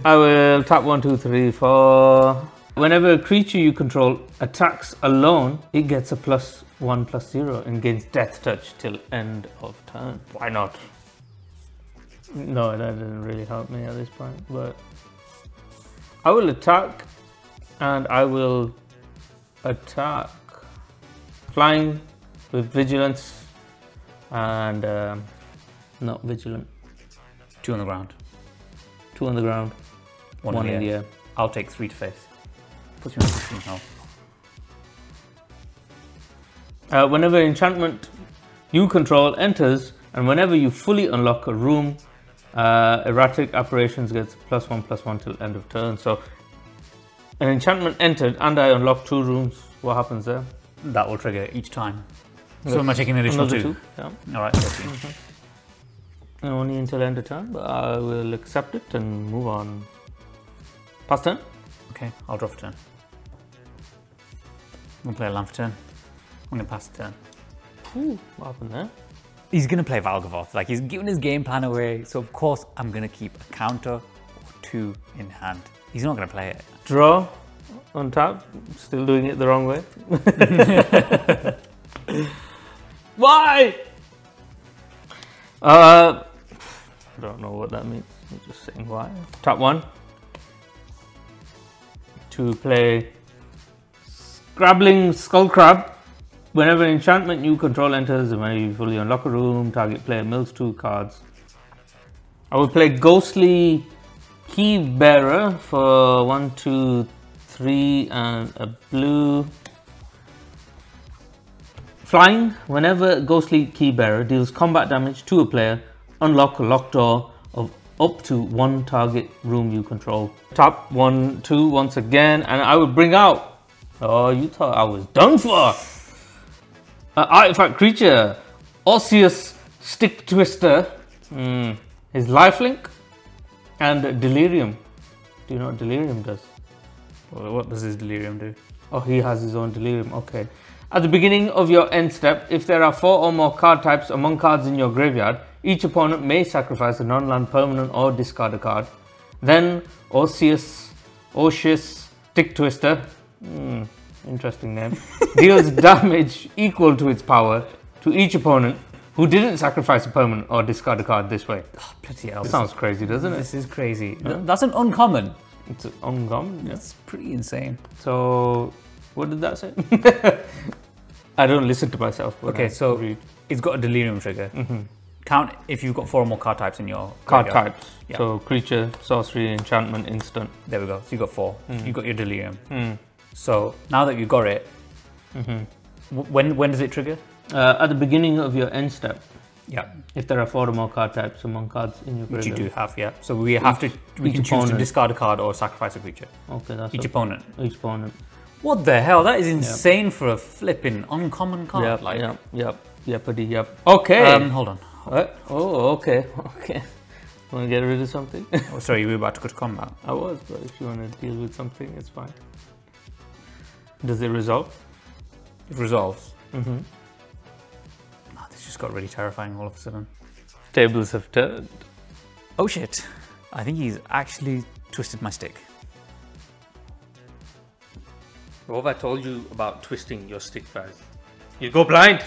[SPEAKER 1] I will tap 1, 2, 3, 4. Whenever a creature you control attacks alone, it gets a +1/+0 and gains death touch till end of turn. Why not? No, that doesn't really help me at this point, but I will attack, and I will attack flying with vigilance and not vigilant.
[SPEAKER 2] 2 on the ground.
[SPEAKER 1] 2 on the ground, 1 in the air.
[SPEAKER 2] I'll take 3 to face. Puts me on 16 health.
[SPEAKER 1] Whenever enchantment you control enters, and whenever you fully unlock a room, erratic apparitions gets +1/+1 till end of turn. So an enchantment entered and I unlock 2 rooms. What happens there?
[SPEAKER 2] That will trigger each time. So am I taking an additional 2?
[SPEAKER 1] Yeah.
[SPEAKER 2] Alright, 13.
[SPEAKER 1] And only until end of turn, but I will accept it and move on. Pass turn?
[SPEAKER 2] Okay, I'll draw for turn. I'm going to play a land for turn. I'm going to pass the turn.
[SPEAKER 1] Ooh, what happened there?
[SPEAKER 2] He's going to play Valgavoth. Like, he's giving his game plan away. So, of course, I'm going to keep a counter or 2 in hand. He's not going to play it.
[SPEAKER 1] Draw on tap. Still doing it the wrong way. Why? I don't know what that means. I'm just saying why. Tap 1 to play Scrabbling Skullcrab. Whenever an enchantment you control enters, and when you fully unlock a room, target player mills 2 cards. I will play Ghostly Keybearer for 1, 2, 3 and a blue. Flying, whenever Ghostly Keybearer deals combat damage to a player, unlock a locked door of up to 1 target room you control. Tap 1, 2 once again, and I will bring out. Oh, you thought I was done for. Artifact creature, Osseous Stick Twister, his lifelink, and Delirium. Do you know what Delirium does?
[SPEAKER 2] Well, what does his Delirium do?
[SPEAKER 1] Oh, he has his own Delirium, okay. At the beginning of your end step, if there are 4 or more card types among cards in your graveyard, each opponent may sacrifice a non-land permanent or discard a card. Then Osseous Stick Twister, interesting name, deals damage equal to its power to each opponent who didn't sacrifice a permanent or discard a card this way.
[SPEAKER 2] Oh, bloody hell.
[SPEAKER 1] Sounds crazy, doesn't it?
[SPEAKER 2] This is crazy. That's an uncommon.
[SPEAKER 1] It's an uncommon. Yeah.
[SPEAKER 2] That's pretty insane.
[SPEAKER 1] So, what did that say? I don't listen to myself.
[SPEAKER 2] Okay, so read. It's got a Delirium trigger. Count if you've got 4 or more card types in your
[SPEAKER 1] card
[SPEAKER 2] graveyard.
[SPEAKER 1] types.
[SPEAKER 2] Yeah.
[SPEAKER 1] So, creature, sorcery, enchantment, instant.
[SPEAKER 2] There we go. So you got 4. You got your Delirium. So now that you got it, when does it trigger?
[SPEAKER 1] At the beginning of your end step.
[SPEAKER 2] Yeah.
[SPEAKER 1] If there are 4 or more card types among cards in your graveyard.
[SPEAKER 2] Which you do have, yeah. So we have to. We can choose to discard a card or sacrifice a creature.
[SPEAKER 1] Okay, that's
[SPEAKER 2] each opponent.
[SPEAKER 1] Each opponent.
[SPEAKER 2] What the hell? That is insane for a flipping uncommon card.
[SPEAKER 1] Yep,
[SPEAKER 2] like.
[SPEAKER 1] Yep. Okay.
[SPEAKER 2] Hold on.
[SPEAKER 1] Oh, okay. Want to get rid of something?
[SPEAKER 2] Oh, sorry, you were about to go to combat.
[SPEAKER 1] I was, but if you want to deal with something, it's fine. Does it resolve?
[SPEAKER 2] It resolves.
[SPEAKER 1] Mm-hmm.
[SPEAKER 2] Oh, this just got really terrifying all of a sudden.
[SPEAKER 1] Tables have turned.
[SPEAKER 2] Oh shit. I think he's actually twisted my stick.
[SPEAKER 1] What have I told you about twisting your stick, Fez? You go blind!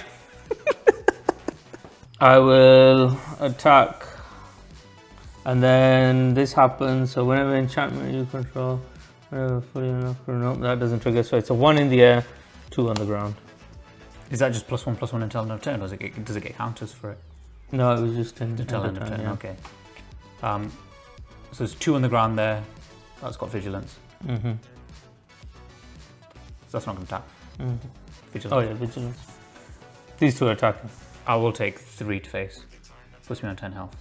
[SPEAKER 1] I will attack. And then this happens, so whenever enchantment you control, whenever fully enough, no, that doesn't trigger, so it's a 1 in the air, 2 on the ground.
[SPEAKER 2] Is that just +1/+1 until end of turn, or does it get counters for it?
[SPEAKER 1] No, it was just
[SPEAKER 2] Until end of turn,
[SPEAKER 1] yeah.
[SPEAKER 2] okay. So there's 2 on the ground there, that's got vigilance.
[SPEAKER 1] Mm-hmm.
[SPEAKER 2] So that's not going to tap.
[SPEAKER 1] Mm-hmm.
[SPEAKER 2] Vigilance.
[SPEAKER 1] Oh yeah, vigilance. These two are attacking.
[SPEAKER 2] I will take 3 to face. Puts me on 10 health.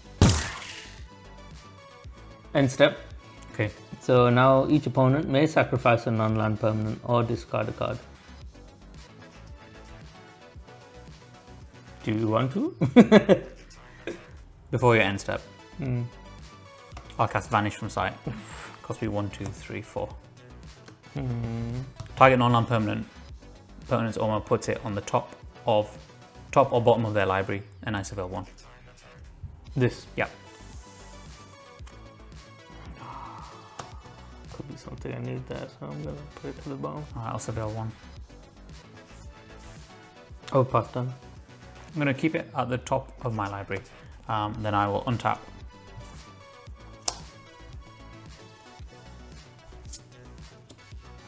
[SPEAKER 1] End step.
[SPEAKER 2] Okay.
[SPEAKER 1] So now each opponent may sacrifice a non-land permanent or discard a card. Do you want to?
[SPEAKER 2] Before your end step,
[SPEAKER 1] Mm.
[SPEAKER 2] I'll cast Vanish from sight. Cost me 1, 2, 3, 4.
[SPEAKER 1] Mm.
[SPEAKER 2] Target non-land permanent's armor puts it on the top or bottom of their library, and I surveil 1.
[SPEAKER 1] This
[SPEAKER 2] Yeah.
[SPEAKER 1] could be something I need there, so I'm gonna put it to the bottom.
[SPEAKER 2] Alright, I'll surveil 1.
[SPEAKER 1] Oh, pass done.
[SPEAKER 2] I'm going to keep it at the top of my library. Then I will untap.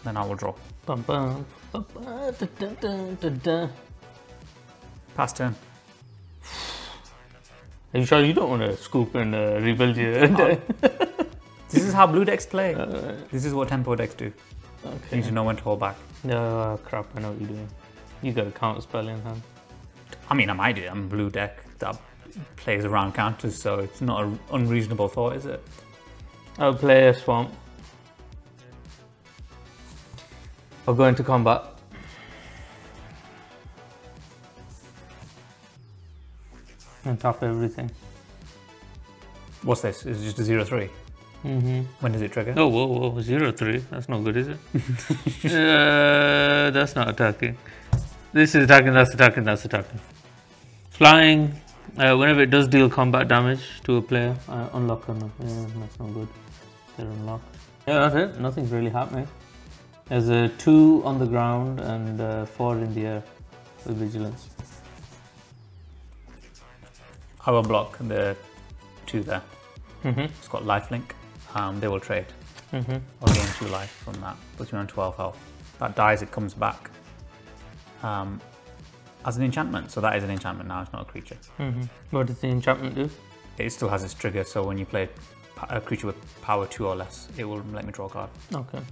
[SPEAKER 2] Then I will draw.
[SPEAKER 1] Bum, bum, bum, bum, da, da, da, da, da.
[SPEAKER 2] Pass turn.
[SPEAKER 1] Are you sure you don't want to scoop and rebuild your deck?
[SPEAKER 2] This is how blue decks play. This is what tempo decks do. You
[SPEAKER 1] Okay.
[SPEAKER 2] need to know when to hold back.
[SPEAKER 1] No, crap, I know what you're doing. You got a counter spell in hand.
[SPEAKER 2] I mean, I might do. I'm a blue deck that plays around counters, so it's not an unreasonable thought, is it?
[SPEAKER 1] I'll play a swamp. I'll go into combat. And tap everything.
[SPEAKER 2] What's this? Is it just a 0/3?
[SPEAKER 1] Mm-hmm.
[SPEAKER 2] When does it trigger?
[SPEAKER 1] Oh, whoa, 0/3. That's not good, is it? That's not attacking. This is attacking, that's attacking, that's attacking. Flying. Whenever it does deal combat damage to a player, unlock them. Yeah, that's not good. They're unlocked. Yeah, that's it. Nothing's really happening. There's a 2 on the ground and 4 in the air with vigilance.
[SPEAKER 2] I will block the 2 there.
[SPEAKER 1] Mm-hmm.
[SPEAKER 2] It's got lifelink. They will trade.
[SPEAKER 1] Mm-hmm.
[SPEAKER 2] I'll gain 2 life from that. Puts me on 12 health. That dies, it comes back as an enchantment. So that is an enchantment now, it's not a creature.
[SPEAKER 1] Mm-hmm. What does the enchantment do?
[SPEAKER 2] It still has its trigger, so when you play a creature with power 2 or less, it will let me draw a card.
[SPEAKER 1] Okay.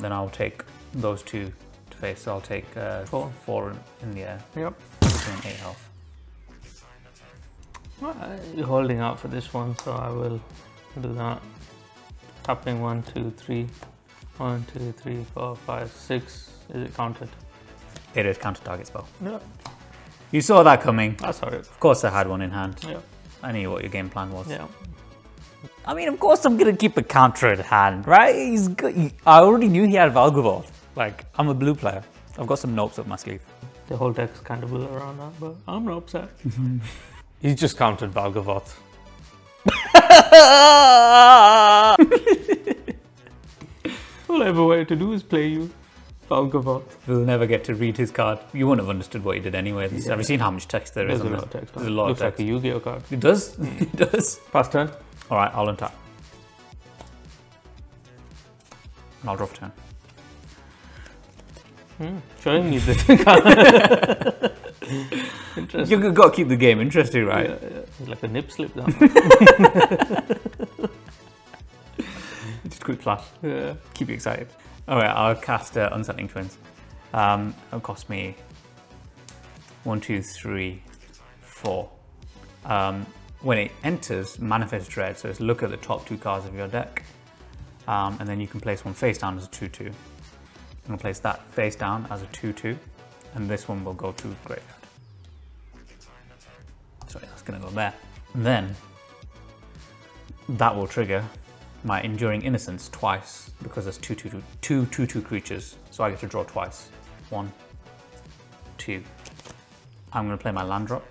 [SPEAKER 2] Then I'll take those 2 to face. So I'll take 4 in the air.
[SPEAKER 1] Yep.
[SPEAKER 2] Puts me on 8 health.
[SPEAKER 1] You're holding out for this one, so I will do that. Tapping 1, 2, 3. 1, 2, 3, 4, 5, 6. Is it counted?
[SPEAKER 2] It is counter target spell.
[SPEAKER 1] Yeah.
[SPEAKER 2] You saw that coming.
[SPEAKER 1] I saw it.
[SPEAKER 2] Of course I had one in hand.
[SPEAKER 1] Yeah.
[SPEAKER 2] I knew what your game plan was.
[SPEAKER 1] Yeah.
[SPEAKER 2] I mean, of course I'm gonna keep a counter at hand, right? He's good. I already knew he had Valgavoth. Like, I'm a blue player. I've got some nopes up my sleeve.
[SPEAKER 1] The whole deck's kind of built around that, but I'm not upset. He's just countered Valgavoth. All I ever wanted to do is play you, Valgavoth.
[SPEAKER 2] We'll never get to read his card. You wouldn't have understood what he did anyway.
[SPEAKER 1] Yeah.
[SPEAKER 2] Have you seen how much text there is
[SPEAKER 1] There's a
[SPEAKER 2] on
[SPEAKER 1] lot of
[SPEAKER 2] this?
[SPEAKER 1] text.
[SPEAKER 2] There's a lot
[SPEAKER 1] Looks
[SPEAKER 2] of text.
[SPEAKER 1] like a Yu-Gi-Oh card.
[SPEAKER 2] It does? It does.
[SPEAKER 1] Pass turn.
[SPEAKER 2] Alright, I'll untap. And I'll draw for turn.
[SPEAKER 1] Showing me the card. Interesting.
[SPEAKER 2] You've got to keep the game interesting, right?
[SPEAKER 1] Yeah. It's like a nip slip down.
[SPEAKER 2] Just quick flash.
[SPEAKER 1] Yeah.
[SPEAKER 2] Keep you excited. Alright, I'll cast Unsettling Twins. It'll cost me 1, 2, 3, 4. When it enters, Manifest Dread, so it's look at the top 2 cards of your deck. And then you can place one face down as a 2/2. I'm going to place that face down as a 2/2. And this one will go to graveyard. Sorry, that's going to go there. And then that will trigger my Enduring Innocence twice because there's two 2/2 creatures, so I get to draw twice. 1, 2. I'm going to play my land drop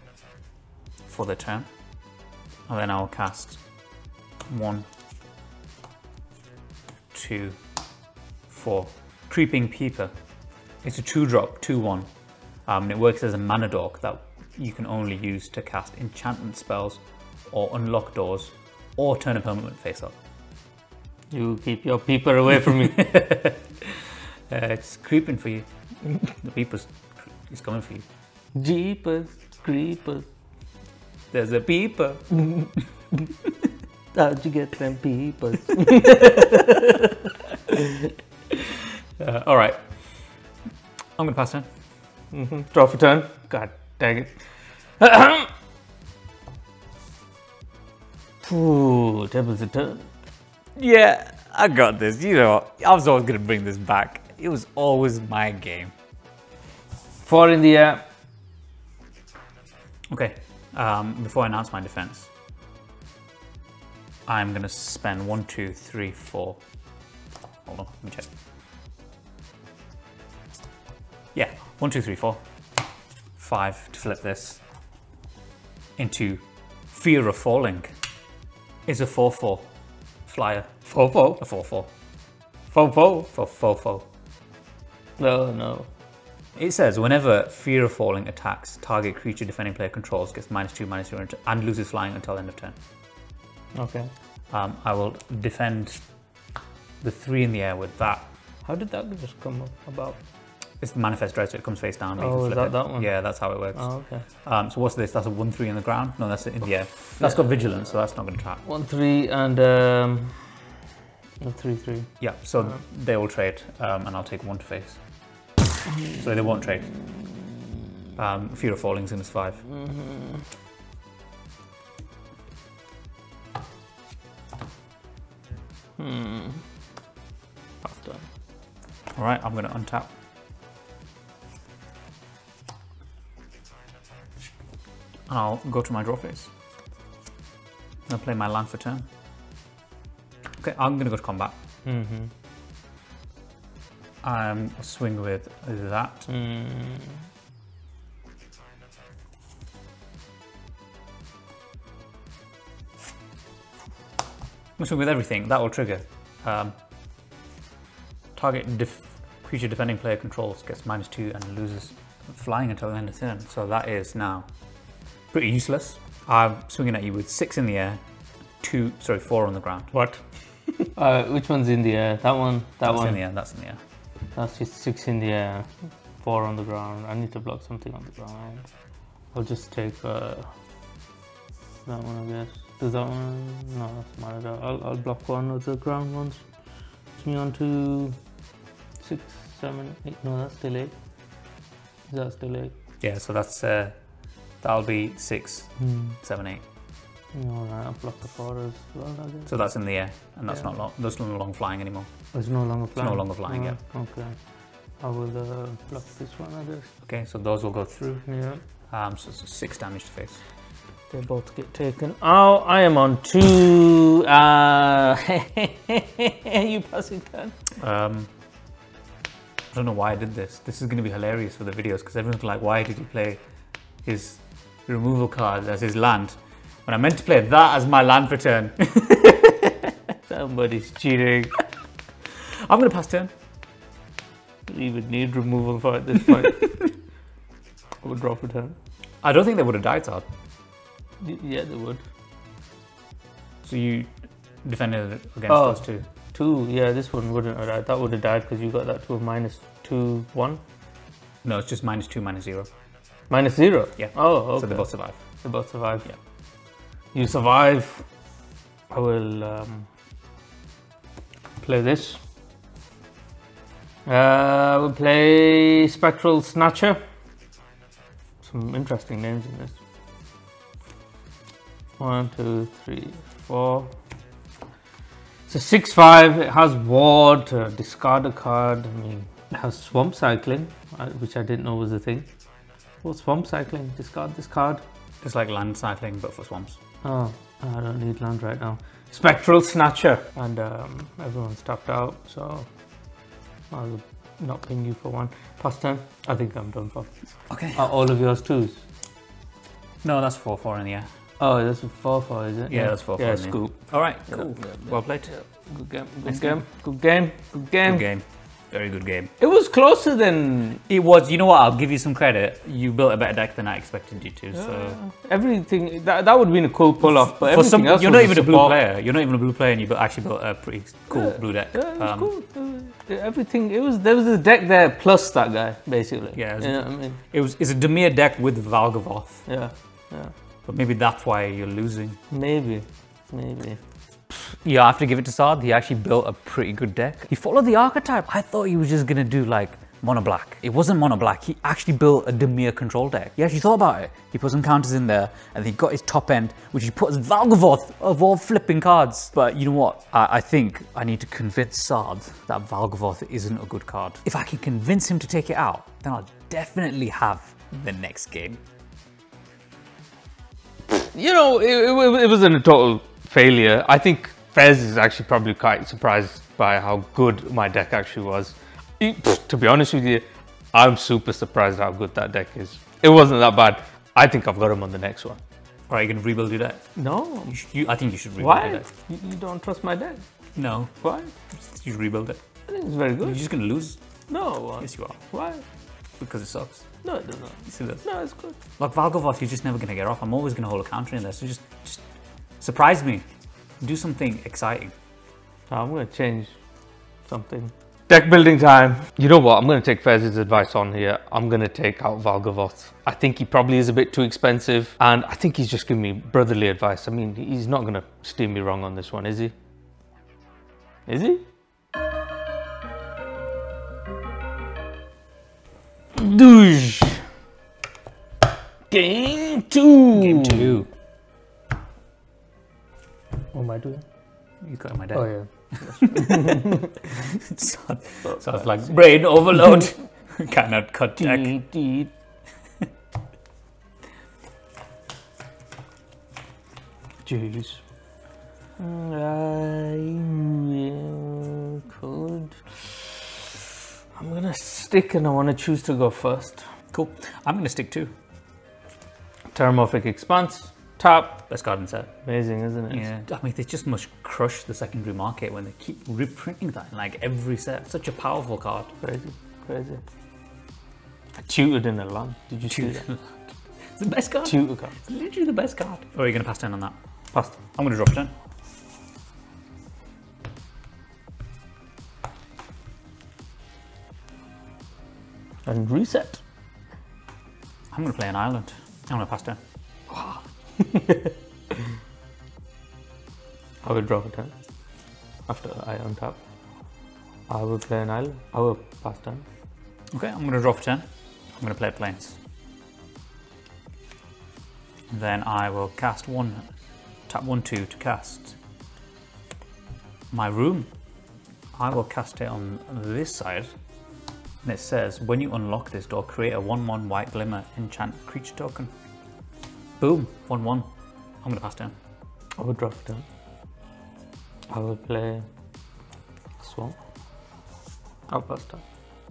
[SPEAKER 2] for the turn, and then I'll cast 1, 2, 4. Creeping Peeper. It's a 2-drop, 2/1. And it works as a mana dork that you can only use to cast enchantment spells or unlock doors or turn a permanent face up.
[SPEAKER 1] You keep your peeper away from me.
[SPEAKER 2] It's creeping for you. The peeper's is coming for you.
[SPEAKER 1] Jeepers, creepers.
[SPEAKER 2] There's a peeper.
[SPEAKER 1] How'd you get them peepers?
[SPEAKER 2] All right. I'm going to pass turn.
[SPEAKER 1] Draw for turn. God dang it. Ooh, devil's a turn.
[SPEAKER 2] Yeah, I got this. You know, I was always going to bring this back. It was always my game.
[SPEAKER 1] 4 in the air.
[SPEAKER 2] Okay, before I announce my defense, I'm going to spend 1, 2, 3, 4. Hold on, let me check. Yeah, 1, 2, 3, 4. 5 to flip this into Fear of Falling. It's a 4/4 flyer.
[SPEAKER 1] 4/4.
[SPEAKER 2] A 4/4.
[SPEAKER 1] 4/4.
[SPEAKER 2] 4/4.
[SPEAKER 1] No, no.
[SPEAKER 2] It says whenever Fear of Falling attacks, target creature defending player controls gets -2/-0 and loses flying until end of turn.
[SPEAKER 1] Okay.
[SPEAKER 2] I will defend the 3 in the air with that.
[SPEAKER 1] How did that just come about?
[SPEAKER 2] It's the Manifest Dread, so it comes face down. But you
[SPEAKER 1] Oh,
[SPEAKER 2] can
[SPEAKER 1] is
[SPEAKER 2] flip
[SPEAKER 1] that
[SPEAKER 2] it.
[SPEAKER 1] that one?
[SPEAKER 2] Yeah, that's how it works.
[SPEAKER 1] Oh, okay.
[SPEAKER 2] So what's this? That's a 1/3 in the ground? No, that's in the air. That's got Vigilance, so that's not going to trap.
[SPEAKER 1] 1/3 and a 3/3.
[SPEAKER 2] Yeah, so they will trade, and I'll take 1 to face. So they won't trade. Fear of Falling's in this 5.
[SPEAKER 1] Pass turn.
[SPEAKER 2] All right, I'm going to untap. And I'll go to my draw phase. I'll play my land for turn. Okay, I'm going to go to combat. I'll swing with that.
[SPEAKER 1] Mm.
[SPEAKER 2] I'm swing with everything. That will trigger. Target creature defending player controls gets -2 and loses flying until the end of turn. So that is now pretty useless. I'm swinging at you with 6 in the air, 4 on the ground.
[SPEAKER 1] What? Which one's in the air? That one?
[SPEAKER 2] That's
[SPEAKER 1] one?
[SPEAKER 2] in the air, that's in the air.
[SPEAKER 1] That's just 6 in the air, 4 on the ground. I need to block something on the ground. I'll just take that one, I guess. Does that one? No, that's matter. I'll block one of the ground ones. It's me on to 6, 7, 8. No, that's still 8. Is that still 8?
[SPEAKER 2] Yeah, so that's that'll be 6, 7, 8.
[SPEAKER 1] Alright, I'll block the 4 as well, I guess.
[SPEAKER 2] So that's in the air, and that's not long. That's no longer flying anymore.
[SPEAKER 1] It's no longer flying?
[SPEAKER 2] It's no longer flying, yeah.
[SPEAKER 1] Okay. I will block this one, I guess.
[SPEAKER 2] Okay, so those will go through.
[SPEAKER 1] Yeah.
[SPEAKER 2] So it's 6 damage to face.
[SPEAKER 1] They both get taken. Oh, I am on 2. You passing turn?
[SPEAKER 2] I don't know why I did this. This is going to be hilarious for the videos because everyone's like, why did he play his removal card as his land when I meant to play that as my land for turn?
[SPEAKER 1] Somebody's cheating.
[SPEAKER 2] I'm going to pass turn.
[SPEAKER 1] You would need removal for at this point. I would draw for turn.
[SPEAKER 2] I don't think they would have died, Sahd.
[SPEAKER 1] Yeah, they would.
[SPEAKER 2] So you defended against those 2?
[SPEAKER 1] 2, yeah, this one wouldn't have died. That would have died because you got that to a -2, 1.
[SPEAKER 2] No, it's just -2, -0.
[SPEAKER 1] -0?
[SPEAKER 2] Yeah.
[SPEAKER 1] Oh, okay.
[SPEAKER 2] So they both survive.
[SPEAKER 1] They both survive.
[SPEAKER 2] Yeah.
[SPEAKER 1] You survive. I will play this. We'll play Spectral Snatcher. Some interesting names in this. 1, 2, 3, 4. It's a 6/5. It has Ward, discard a card. I mean, it has Swamp Cycling, which I didn't know was a thing. What's Swamp Cycling? Discard this card.
[SPEAKER 2] It's like land cycling, but for swamps.
[SPEAKER 1] Oh, I don't need land right now. Spectral Snatcher. And everyone's tapped out, so I'll not ping you for one. Pass turn. I think I'm done for.
[SPEAKER 2] Okay.
[SPEAKER 1] Are all of yours 2s?
[SPEAKER 2] No, that's 4-4 in the air.
[SPEAKER 1] Oh, that's a 4-4, is it?
[SPEAKER 2] Yeah, that's 4-4.
[SPEAKER 1] Yeah, scoop.
[SPEAKER 2] All right, cool. Well played.
[SPEAKER 1] Good game. Good
[SPEAKER 2] Nice
[SPEAKER 1] game. Good game. Good game.
[SPEAKER 2] Good game. Very good game.
[SPEAKER 1] It was closer than
[SPEAKER 2] It was. You know what? I'll give you some credit. You built a better deck than I expected you to. So
[SPEAKER 1] everything. That would have been a cool pull off. But
[SPEAKER 2] for some,
[SPEAKER 1] everything else
[SPEAKER 2] you're
[SPEAKER 1] was
[SPEAKER 2] not even a blue
[SPEAKER 1] support.
[SPEAKER 2] player. You're not even a blue player, and you actually built a pretty cool blue deck.
[SPEAKER 1] Yeah, it was cool. Everything. There was a deck there plus that guy basically.
[SPEAKER 2] Yeah,
[SPEAKER 1] you know what I mean?
[SPEAKER 2] It's a Dimir deck with Valgavoth.
[SPEAKER 1] Yeah, yeah.
[SPEAKER 2] But maybe that's why you're losing.
[SPEAKER 1] Maybe.
[SPEAKER 2] Yeah, I have to give it to Sahd. He actually built a pretty good deck. He followed the archetype. I thought he was just gonna do like mono black. It wasn't mono black. He actually built a Dimir control deck. He actually thought about it. He put some counters in there, and he got his top end, which he put as Valgavoth of all flipping cards. But you know what? I think I need to convince Sahd that Valgavoth isn't a good card. If I can convince him to take it out, then I'll definitely have the next game.
[SPEAKER 1] You know, it wasn't a total failure. I think Fez is actually probably quite surprised by how good my deck actually was. To be honest with you, I'm super surprised how good that deck is. It wasn't that bad. I think I've got him on the next one.
[SPEAKER 2] Are you going to rebuild your deck?
[SPEAKER 1] No.
[SPEAKER 2] I think you should rebuild
[SPEAKER 1] Why?
[SPEAKER 2] your deck.
[SPEAKER 1] You don't trust my deck?
[SPEAKER 2] No.
[SPEAKER 1] Why?
[SPEAKER 2] You should rebuild it.
[SPEAKER 1] I think it's very good.
[SPEAKER 2] You're just going to lose.
[SPEAKER 1] No.
[SPEAKER 2] Yes, you are.
[SPEAKER 1] Why?
[SPEAKER 2] Because it sucks.
[SPEAKER 1] No, it doesn't.
[SPEAKER 2] Yes, it does.
[SPEAKER 1] No, it's good.
[SPEAKER 2] Like Valgavoth, you're just never going to get off. I'm always going to hold a counter in there. So just surprise me. Do something exciting.
[SPEAKER 1] I'm going to change something. Deck building time. You know what? I'm going to take Fez's advice on here. I'm going to take out Valgavoth. I think he probably is a bit too expensive. And I think he's just giving me brotherly advice. I mean, he's not going to steer me wrong on this one, is he? Is he? Douche. Game 2.
[SPEAKER 2] Game 2.
[SPEAKER 1] What am I doing?
[SPEAKER 2] You got my deck.
[SPEAKER 1] Oh, yeah.
[SPEAKER 2] Sounds like brain overload. Cannot cut deck.
[SPEAKER 1] Jeez. I'm gonna stick and I want to choose to go first.
[SPEAKER 2] Cool. I'm going to stick 2.
[SPEAKER 1] Terramorphic Expanse. Tap.
[SPEAKER 2] Best card in set.
[SPEAKER 1] Amazing, isn't it?
[SPEAKER 2] Yeah. I mean, they just must crush the secondary market when they keep reprinting that in like every set. Such a powerful card.
[SPEAKER 1] Crazy, crazy. I tutored in a land. Did you see that?
[SPEAKER 2] It's the best card.
[SPEAKER 1] Tutor card.
[SPEAKER 2] It's literally the best card. Or are you going to pass turn on that?
[SPEAKER 1] Pass.
[SPEAKER 2] I'm going to drop turn.
[SPEAKER 1] And reset.
[SPEAKER 2] I'm going to play an island. I'm going to pass turn.
[SPEAKER 1] I will draw a turn. After I untap, I will play an island. I will pass turn.
[SPEAKER 2] Okay, I'm going to draw for turn. I'm going to play planes. Then I will cast tap 1/2 to cast my room. I will cast it on this side. And it says, when you unlock this door, create a 1/1 white glimmer enchant creature token. Boom, 1/1. I'm going to pass turn.
[SPEAKER 1] I will draw for turn. I will play Swamp. I'll pass turn.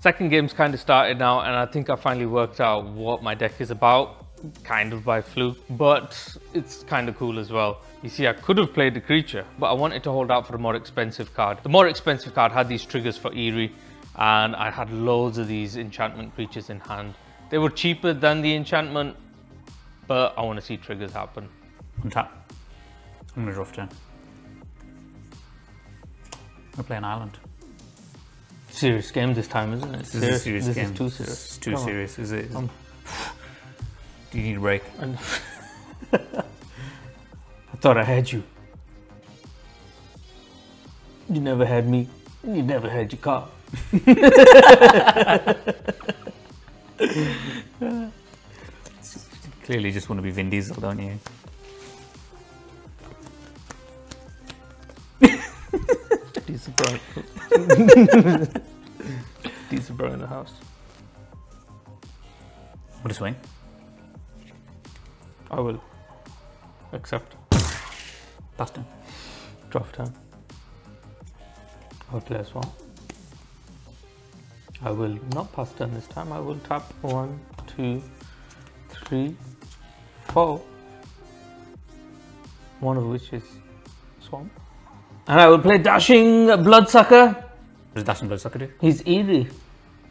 [SPEAKER 1] Second game's kind of started now, and I think I finally worked out what my deck is about, kind of by fluke, but it's kind of cool as well. You see, I could have played the creature, but I wanted to hold out for the more expensive card. The more expensive card had these triggers for Eerie, and I had loads of these enchantment creatures in hand. They were cheaper than the enchantment, but I want to see triggers happen.
[SPEAKER 2] Untap. I'm going to draw for turn. I'm going to play an island.
[SPEAKER 1] Serious game this time, isn't it?
[SPEAKER 2] This is a serious
[SPEAKER 1] this
[SPEAKER 2] game.
[SPEAKER 1] Is too serious.
[SPEAKER 2] It's too
[SPEAKER 1] Come
[SPEAKER 2] serious, is it? Do you need a break?
[SPEAKER 1] On. I thought I had you. You never had me. You never had your car.
[SPEAKER 2] Clearly just want to be Vin Diesel, don't you?
[SPEAKER 1] Diesel bro. Diesel bro in the house.
[SPEAKER 2] What a swing.
[SPEAKER 1] I will accept.
[SPEAKER 2] Pass turn.
[SPEAKER 1] Draw for turn. I'll play a swamp. I will not pass turn this time. I will tap 1, 2, 3, 4. One of which is swamp. And I will play Dashing Bloodsucker.
[SPEAKER 2] What does Dashing Bloodsucker do?
[SPEAKER 1] He's eerie.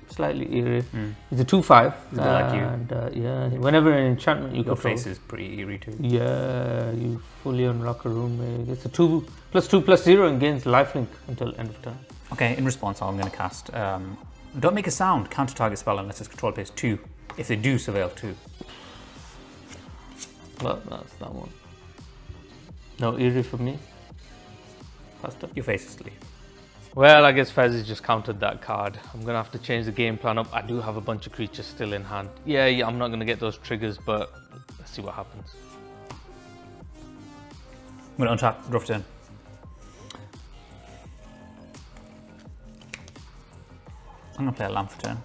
[SPEAKER 1] Slightly eerie. He's a 2/5.
[SPEAKER 2] He's a bit like you.
[SPEAKER 1] And yeah, whenever an enchantment you
[SPEAKER 2] Your
[SPEAKER 1] control.
[SPEAKER 2] face is pretty eerie too.
[SPEAKER 1] Yeah, you fully unlock a room. It's a 2/2/0 and gains lifelink until end of turn.
[SPEAKER 2] Okay, in response, I'm going to cast Don't Make a Sound, counter target spell unless its control pays 2. If they do, surveil 2.
[SPEAKER 1] Well, that's that one. No eerie for me. Faster.
[SPEAKER 2] Your face is asleep.
[SPEAKER 1] Well, I guess Fez has just countered that card. I'm going to have to change the game plan up. I do have a bunch of creatures still in hand. Yeah, I'm not going to get those triggers, but let's see what happens.
[SPEAKER 2] I'm going to untap, draw for turn. I'm going to play a lamp for turn.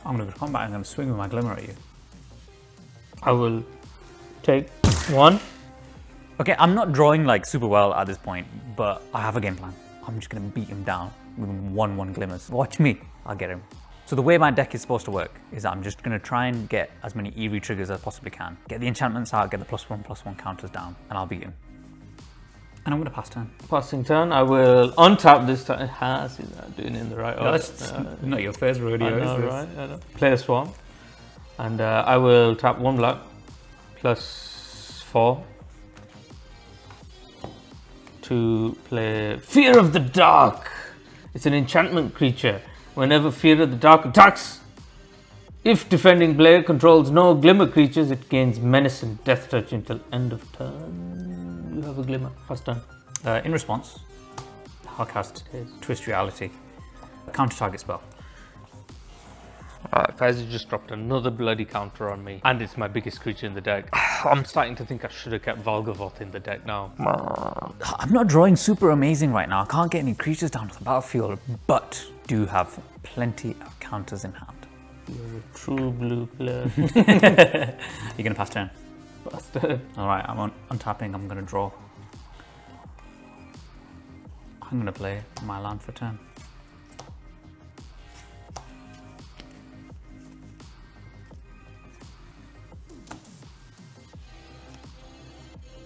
[SPEAKER 2] I'm going to go to combat and I'm going to swing with my Glimmer at you.
[SPEAKER 1] I will take 1.
[SPEAKER 2] Okay, I'm not drawing like super well at this point, but I have a game plan. I'm just going to beat him down with 1/1 Glimmers. Watch me, I'll get him. So the way my deck is supposed to work is that I'm just going to try and get as many eerie triggers as I possibly can. Get the enchantments out, get the +1/+1 counters down, and I'll beat him. And I'm going to pass turn.
[SPEAKER 1] Passing turn, I will untap this time. See that, doing it in the right order.
[SPEAKER 2] That's not your first rodeo,
[SPEAKER 1] I know,
[SPEAKER 2] is this?
[SPEAKER 1] right? I know. Play a swamp. And I will tap 1 black +4 to play Fear of the Dark. It's an enchantment creature. Whenever Fear of the Dark attacks, if defending player controls no Glimmer creatures, it gains Menace and Death Touch until end of turn. You have a Glimmer. First turn.
[SPEAKER 2] In response, I'll cast Twist Reality, a counter target spell.
[SPEAKER 1] Alright, Fez just dropped another bloody counter on me, and it's my biggest creature in the deck. I'm starting to think I should have kept Valgavoth in the deck now.
[SPEAKER 2] I'm not drawing super amazing right now. I can't get any creatures down to the battlefield, but do have plenty of counters in hand.
[SPEAKER 1] You're a true blue player.
[SPEAKER 2] You're going to pass turn?
[SPEAKER 1] Pass turn.
[SPEAKER 2] Alright, I'm untapping, I'm going to draw. I'm going to play my land for turn.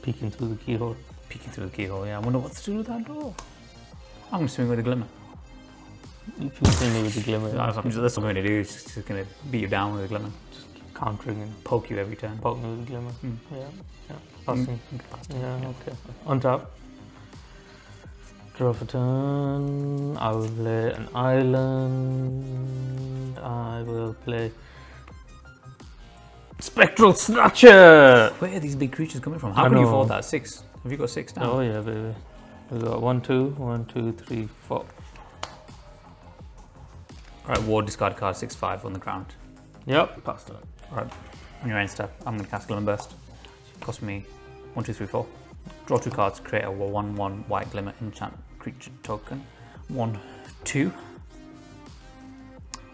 [SPEAKER 1] Peeking through the keyhole.
[SPEAKER 2] Peeking through the keyhole, yeah. I wonder what to do with that door. I'm going to swing with a Glimmer.
[SPEAKER 1] If you swing with the Glimmer,
[SPEAKER 2] That's what I'm going to do. It's just going to beat you down with a Glimmer.
[SPEAKER 1] just keep countering and
[SPEAKER 2] Poke you every turn.
[SPEAKER 1] poke me with the Glimmer. Yeah. Passing. Yeah, okay. Untap. Draw for turn. I will play an island. I will play Spectral Snatcher.
[SPEAKER 2] Where are these big creatures coming from? How can you afford that? 6? Have you got 6 now?
[SPEAKER 1] Oh yeah, baby. We got 1, 2, 1, 2, 3, 4.
[SPEAKER 2] Alright, ward, discard card, 6/5 on the ground.
[SPEAKER 1] Yep, passed it.
[SPEAKER 2] Alright, on your end step, I'm going to cast Glimmer Burst. Cost me 1, 2, 3, 4. Draw 2 cards, create a 1/1 white Glimmer enchant creature token. 1, 2.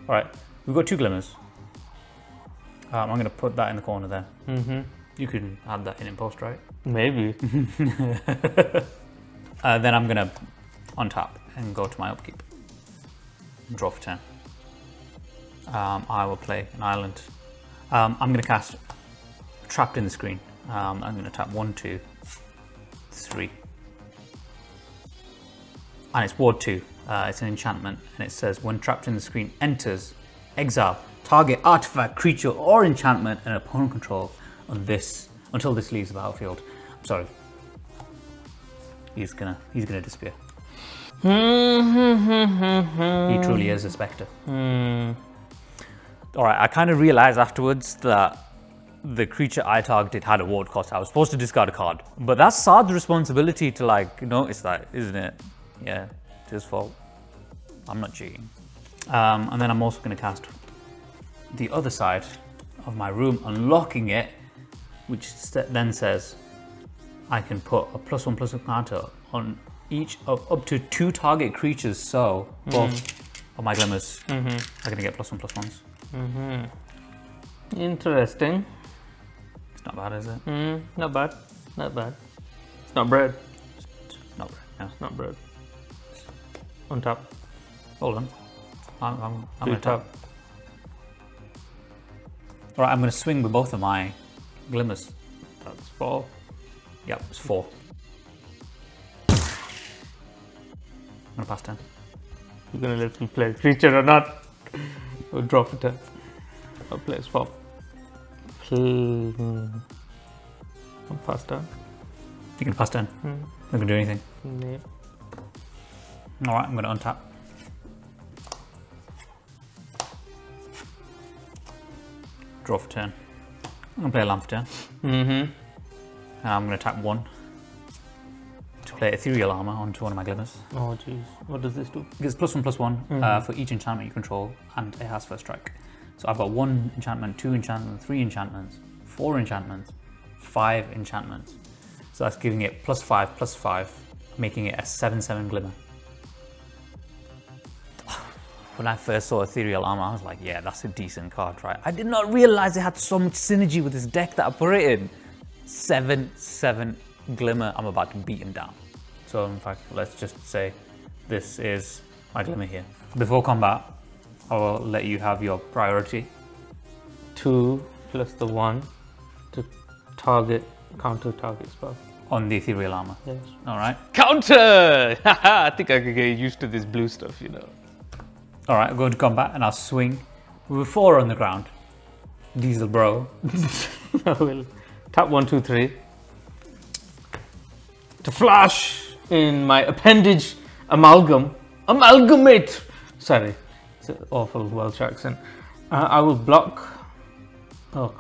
[SPEAKER 2] Alright, we've got 2 Glimmers. I'm going to put that in the corner there. You can add that in post, right?
[SPEAKER 1] Maybe.
[SPEAKER 2] Then I'm going to untap and go to my upkeep. Draw for turn. I will play an island. I'm going to cast Trapped in the Screen. I'm going to tap 1, 2, 3. And it's ward 2. It's an enchantment, and it says when trapped in the screen enters, exile target artifact, creature, or enchantment an opponent control on this until this leaves the battlefield. I'm sorry. He's gonna disappear. He truly is a spectre. Alright, I kind of realized afterwards that the creature I targeted had a ward cost. I was supposed to discard a card. But that's Sahd's responsibility to like notice that, isn't it? Yeah, it's his fault. I'm not cheating. And then I'm also going to cast the other side of my room, unlocking it, which then says I can put a +1/+1 counter on each of up to 2 target creatures. So both of my Glimmers are going to get +1/+1s.
[SPEAKER 1] Interesting.
[SPEAKER 2] It's not bad, is it?
[SPEAKER 1] Not bad. Not bad. It's not bread.
[SPEAKER 2] Not bad. No.
[SPEAKER 1] It's not bread. On top.
[SPEAKER 2] Hold on. I'm
[SPEAKER 1] Do
[SPEAKER 2] going to tap. All right, I'm going to swing with both of my glimmers.
[SPEAKER 1] That's 4.
[SPEAKER 2] Yep, it's 4. I'm going to pass turn.
[SPEAKER 1] You're gonna let me play a creature or not? We'll draw for 10. I'll play a swap. I'm pass turn.
[SPEAKER 2] You can pass turn. Not going to do anything.
[SPEAKER 1] Yeah.
[SPEAKER 2] All right, I'm going to untap. Draw for turn. I'm going to play a land for turn. And I'm going to tap 1 to play Ethereal Armor onto one of my glimmers.
[SPEAKER 1] Oh jeez, what does this do?
[SPEAKER 2] It gives +1/+1 for each enchantment you control, and it has first strike. So I've got 1 enchantment, 2 enchantments, 3 enchantments, 4 enchantments, 5 enchantments. So that's giving it +5/+5, making it a 7/7 glimmer. When I first saw Ethereal Armor, I was like, yeah, that's a decent card, right? I did not realize it had so much synergy with this deck that I put it in. 7/7 glimmer. I'm about to beat him down. So in fact, let's just say this is my glimmer here. Before combat, I will let you have your priority.
[SPEAKER 1] 2 plus the 1 to counter target spell.
[SPEAKER 2] On the Ethereal Armor.
[SPEAKER 1] Yes.
[SPEAKER 2] All right.
[SPEAKER 1] Counter! I think I could get used to this blue stuff, you know.
[SPEAKER 2] All right, I'll go into combat and I'll swing with 4 on the ground. Diesel bro.
[SPEAKER 1] I will tap 1, 2, 3 to flash in my appendage amalgamate. Sorry, it's an awful Welsh accent. I will block. Oh,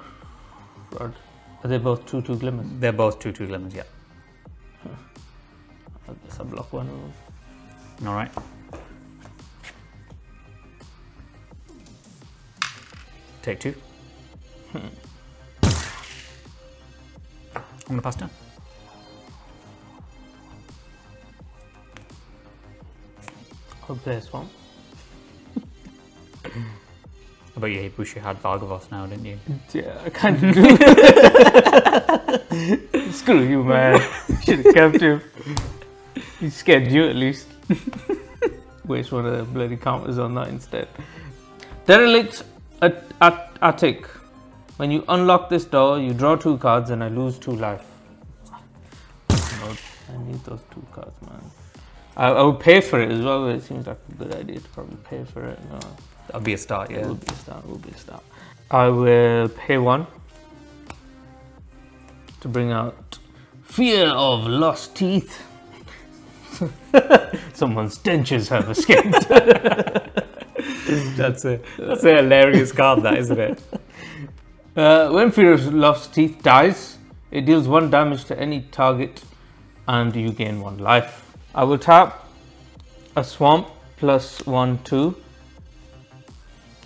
[SPEAKER 1] crud. Are they both 2/2 glimmers?
[SPEAKER 2] They're both 2/2 glimmers, yeah.
[SPEAKER 1] I guess I'll block one of them.
[SPEAKER 2] All right. Take 2. I'm gonna pass turn.
[SPEAKER 1] I'll play a swamp.
[SPEAKER 2] I bet you wish you had Valgavos now, didn't you?
[SPEAKER 1] Yeah, I can't do it. Screw you, man. Should have kept him. He scared you at least. Waste one of the bloody counters on that instead. Derelict Attic. When you unlock this door, you draw 2 cards and I lose 2 life. I need those 2 cards, man. I would pay for it as well, but it seems like a good idea to probably pay for it. No.
[SPEAKER 2] That'll be a start, yeah.
[SPEAKER 1] It will be a start, it will be a start. I will pay 1 to bring out Fear of Lost Teeth. Someone's dentures have escaped.
[SPEAKER 2] That's a hilarious card, that, isn't it?
[SPEAKER 1] When Fear of Lost Teeth dies, it deals 1 damage to any target and you gain 1 life. I will tap a swamp +1/2.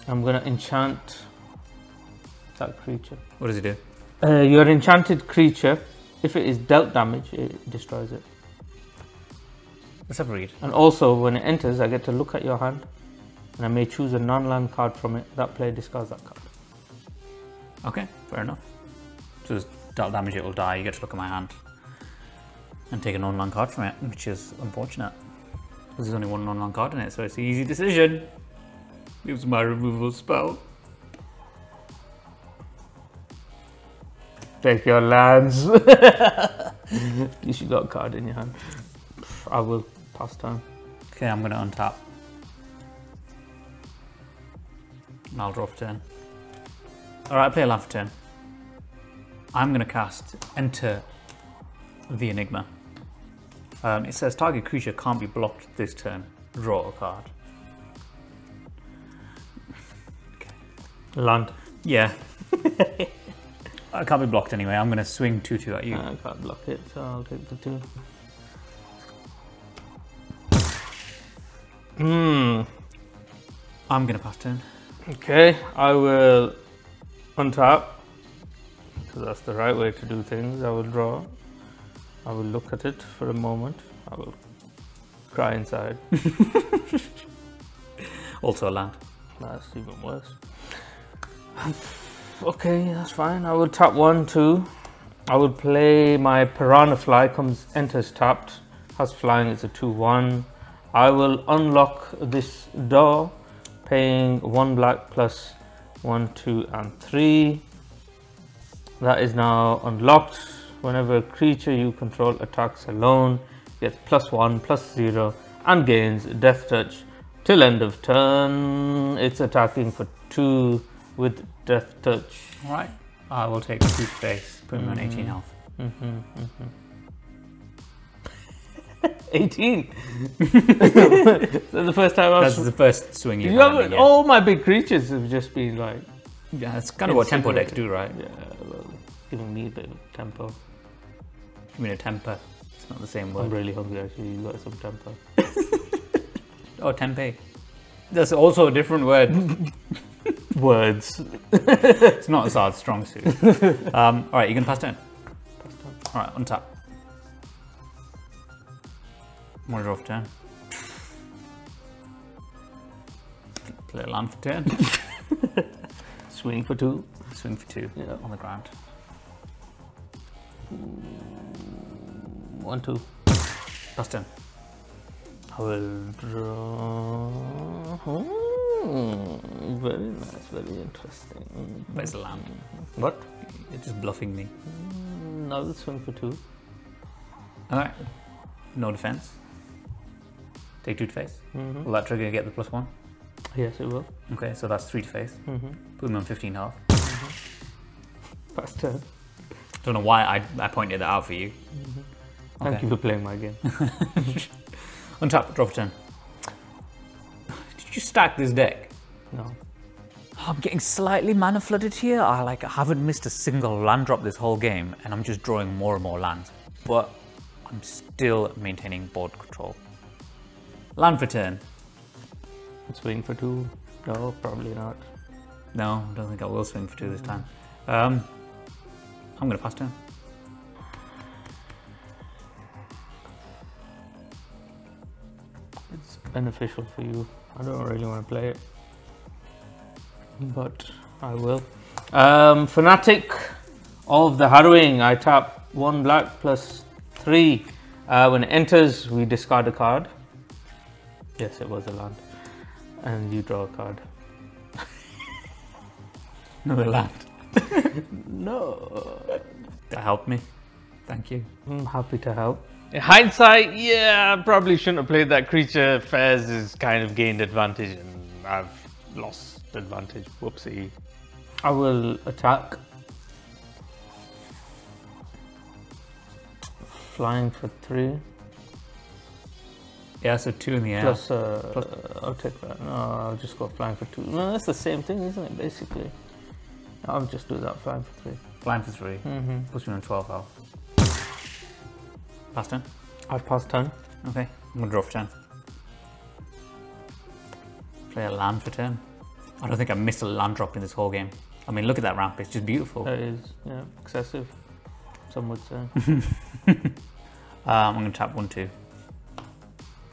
[SPEAKER 1] I'm gonna enchant that creature.
[SPEAKER 2] What does it do?
[SPEAKER 1] Your enchanted creature, if it is dealt damage, it destroys it.
[SPEAKER 2] Let's have a read.
[SPEAKER 1] And also, when it enters, I get to look at your hand and I may choose a non-land card from it. That player discards that card.
[SPEAKER 2] Okay, fair enough. So just dealt damage, it will die. You get to look at my hand and take a non-land card from it, which is unfortunate. There's only 1 non-land card in it, so it's an easy decision. Use my removal spell.
[SPEAKER 1] Take your lands. At least you got a card in your hand. I will pass turn.
[SPEAKER 2] Okay, I'm gonna untap. And I'll draw for turn. Alright, play a land for turn. I'm gonna cast Enter the Enigma. It says target creature can't be blocked this turn. Draw a card. Okay.
[SPEAKER 1] Land.
[SPEAKER 2] Yeah. I can't be blocked anyway. I'm gonna swing 2/2 at you.
[SPEAKER 1] I can't block it, so I'll take the 2.
[SPEAKER 2] I'm gonna pass turn.
[SPEAKER 1] Okay, I will untap, because that's the right way to do things. I will draw. I will look at it for a moment. I will cry inside.
[SPEAKER 2] Also a land.
[SPEAKER 1] That's even worse. Okay, that's fine. I will tap 1, 2. I will play my Piranha Fly, enters tapped, has flying, it's a 2/1. I will unlock this door, paying 1 black plus 1, 2, and 3. That is now unlocked. Whenever a creature you control attacks alone, gets +1, +0, and gains Death Touch till end of turn. It's attacking for 2 with Death Touch.
[SPEAKER 2] Alright, I will take 2 face, put him on 18 health.
[SPEAKER 1] 18. So the first time
[SPEAKER 2] That's the first swing you
[SPEAKER 1] have. All my big creatures have just been like.
[SPEAKER 2] Yeah, that's kind of what tempo decks do, right?
[SPEAKER 1] Yeah, well, giving me a bit of tempo.
[SPEAKER 2] You mean a temper? It's not the same word.
[SPEAKER 1] I'm really hungry actually. You got some tempo.
[SPEAKER 2] Oh, tempeh. That's also a different word.
[SPEAKER 1] Words.
[SPEAKER 2] It's not a Sahd strong suit. Alright, you can pass turn. Alright, untap. One draw for turn. Play a land for turn.
[SPEAKER 1] Swing for 2.
[SPEAKER 2] Swing for 2.
[SPEAKER 1] Yeah.
[SPEAKER 2] On the ground.
[SPEAKER 1] 1, 2.
[SPEAKER 2] Pass turn.
[SPEAKER 1] I will draw. Very nice, very interesting.
[SPEAKER 2] But it's a land.
[SPEAKER 1] What?
[SPEAKER 2] You're just bluffing me.
[SPEAKER 1] I will swing for 2.
[SPEAKER 2] Alright. No defense. Take 2 to face. Will that trigger get the +1?
[SPEAKER 1] Yes, it will.
[SPEAKER 2] Okay, so that's 3 to face. Put him on 15 health.
[SPEAKER 1] Pass turn.
[SPEAKER 2] Don't know why I pointed that out for you.
[SPEAKER 1] Thank you for playing my game.
[SPEAKER 2] Untap, draw for turn. Did you stack this deck?
[SPEAKER 1] No.
[SPEAKER 2] I'm getting slightly mana flooded here. I haven't missed a single land drop this whole game, and I'm just drawing more and more lands. But I'm still maintaining board control. Land for turn.
[SPEAKER 1] Swing for 2. No, probably not.
[SPEAKER 2] No, I don't think I will swing for 2 this time. I'm going to pass turn.
[SPEAKER 1] It's beneficial for you. I don't really want to play it, but I will. Fanatic of the Harrowing. I tap 1 black plus 3. When it enters, we discard a card. Yes, it was a land. And you draw a card.
[SPEAKER 2] Another land.
[SPEAKER 1] No.
[SPEAKER 2] That helped me. Thank you.
[SPEAKER 1] I'm happy to help. In hindsight, yeah, I probably shouldn't have played that creature. Fez has kind of gained advantage and I've lost advantage. Whoopsie. I will attack. Flying for 3.
[SPEAKER 2] Yeah, so 2 in the air.
[SPEAKER 1] Plus, I'll take that. No, I'll just go flying for 2. No, that's the same thing, isn't it, basically? I'll just do that, flying for 3.
[SPEAKER 2] Flying for 3. Puts me on 12 health. Pass turn.
[SPEAKER 1] I've passed turn.
[SPEAKER 2] Okay, I'm going to draw for turn. Play a land for turn. I don't think I've missed a land drop in this whole game. I mean, look at that ramp, it's just beautiful.
[SPEAKER 1] That is, yeah, excessive, some would say.
[SPEAKER 2] I'm going to tap 1, 2.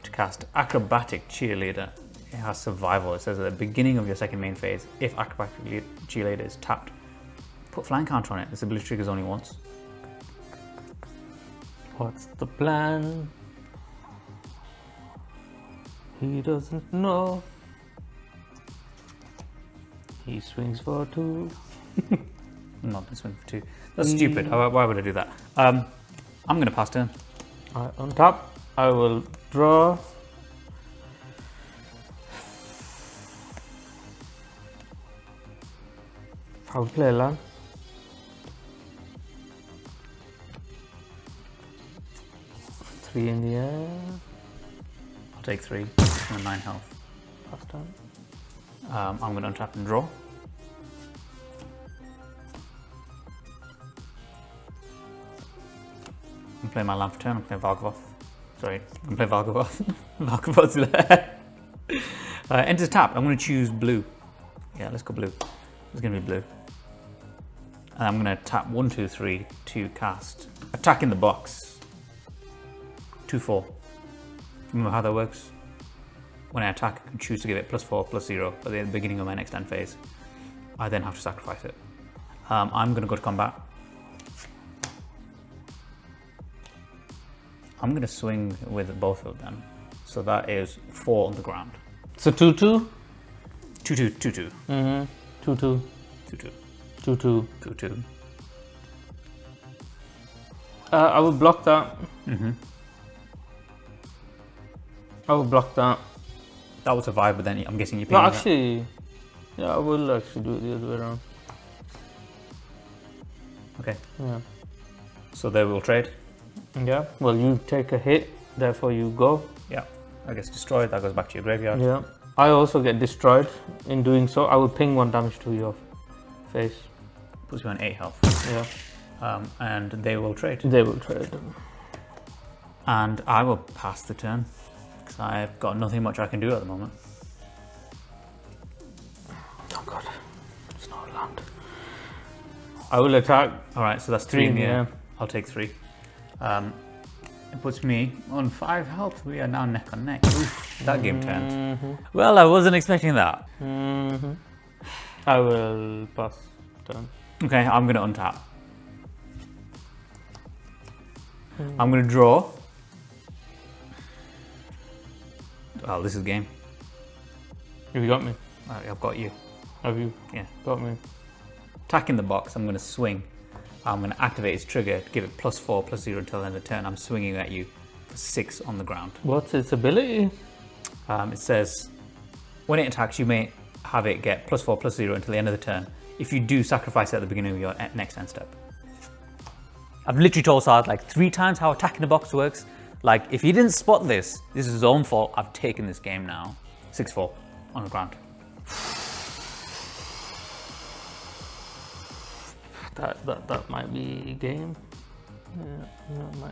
[SPEAKER 2] To cast Acrobatic Cheerleader. It has survival. It says at the beginning of your second main phase, if Acrobatic Cheerleader is tapped, put flying counter on it. This ability triggers only once.
[SPEAKER 1] What's the plan? He doesn't know. He swings for 2.
[SPEAKER 2] I'm not going to swing for 2. That's stupid. Why would I do that? I'm going to pass turn.
[SPEAKER 1] On top, I will draw. I will play a land. Three in the air.
[SPEAKER 2] I'll take 3. And 9 health.
[SPEAKER 1] Pass turn.
[SPEAKER 2] I'm going to untap and draw. I'm play my land for turn. I'm playing Valgavoth. Sorry, I'm play Valgavoth. Valgavoth's there. Enters tap. I'm going to choose blue. Yeah, let's go blue. It's going to be blue. And I'm going to tap 1, 2, 3 to cast Attack in the Box. 2/4. Remember how that works? When I attack, I can choose to give it +4, +0 at the beginning of my next end phase. I then have to sacrifice it. I'm going to go to combat. I'm going to swing with both of them. So that is 4 on the ground.
[SPEAKER 1] So 2-2?
[SPEAKER 2] 2-2, 2-2.
[SPEAKER 1] 2-2.
[SPEAKER 2] 2-2.
[SPEAKER 1] 2-2.
[SPEAKER 2] 2-2.
[SPEAKER 1] I will block that. I will block that.
[SPEAKER 2] That would survive, but then I'm guessing you.
[SPEAKER 1] No, actually, yeah, I will actually do it the other way around.
[SPEAKER 2] Okay.
[SPEAKER 1] Yeah.
[SPEAKER 2] So they will trade.
[SPEAKER 1] Yeah. Well, you take a hit, therefore you go.
[SPEAKER 2] Yeah. I guess destroyed. That goes back to your graveyard.
[SPEAKER 1] Yeah. I also get destroyed in doing so. I will ping 1 damage to your face.
[SPEAKER 2] Puts you on 8 health.
[SPEAKER 1] Yeah.
[SPEAKER 2] And they will trade.
[SPEAKER 1] They will trade.
[SPEAKER 2] And I will pass the turn because I've got nothing much I can do at the moment.
[SPEAKER 1] Oh god, it's not land. I will attack.
[SPEAKER 2] All right, so that's 3 in the air.
[SPEAKER 1] Yeah.
[SPEAKER 2] I'll take 3. It puts me on 5 health. We are now neck on neck. Oof, that game turned. Well, I wasn't expecting that.
[SPEAKER 1] I will pass turn.
[SPEAKER 2] Okay, I'm going to untap. I'm going to draw. Oh, this is game.
[SPEAKER 1] Have you got me?
[SPEAKER 2] I've got you.
[SPEAKER 1] Have you?
[SPEAKER 2] Yeah.
[SPEAKER 1] Got me.
[SPEAKER 2] Attacking the box, I'm going to swing. I'm going to activate its trigger, give it +4, +0 until the end of the turn. I'm swinging at you for 6 on the ground.
[SPEAKER 1] What's its ability?
[SPEAKER 2] It says, when it attacks, you may have it get +4, +0 until the end of the turn. If you do, sacrifice it at the beginning of your next end step. I've literally told Sahd like 3 times how attacking the box works. Like, if he didn't spot this, this is his own fault. I've taken this game now. 6-4 on the ground.
[SPEAKER 1] That might be game. Yeah,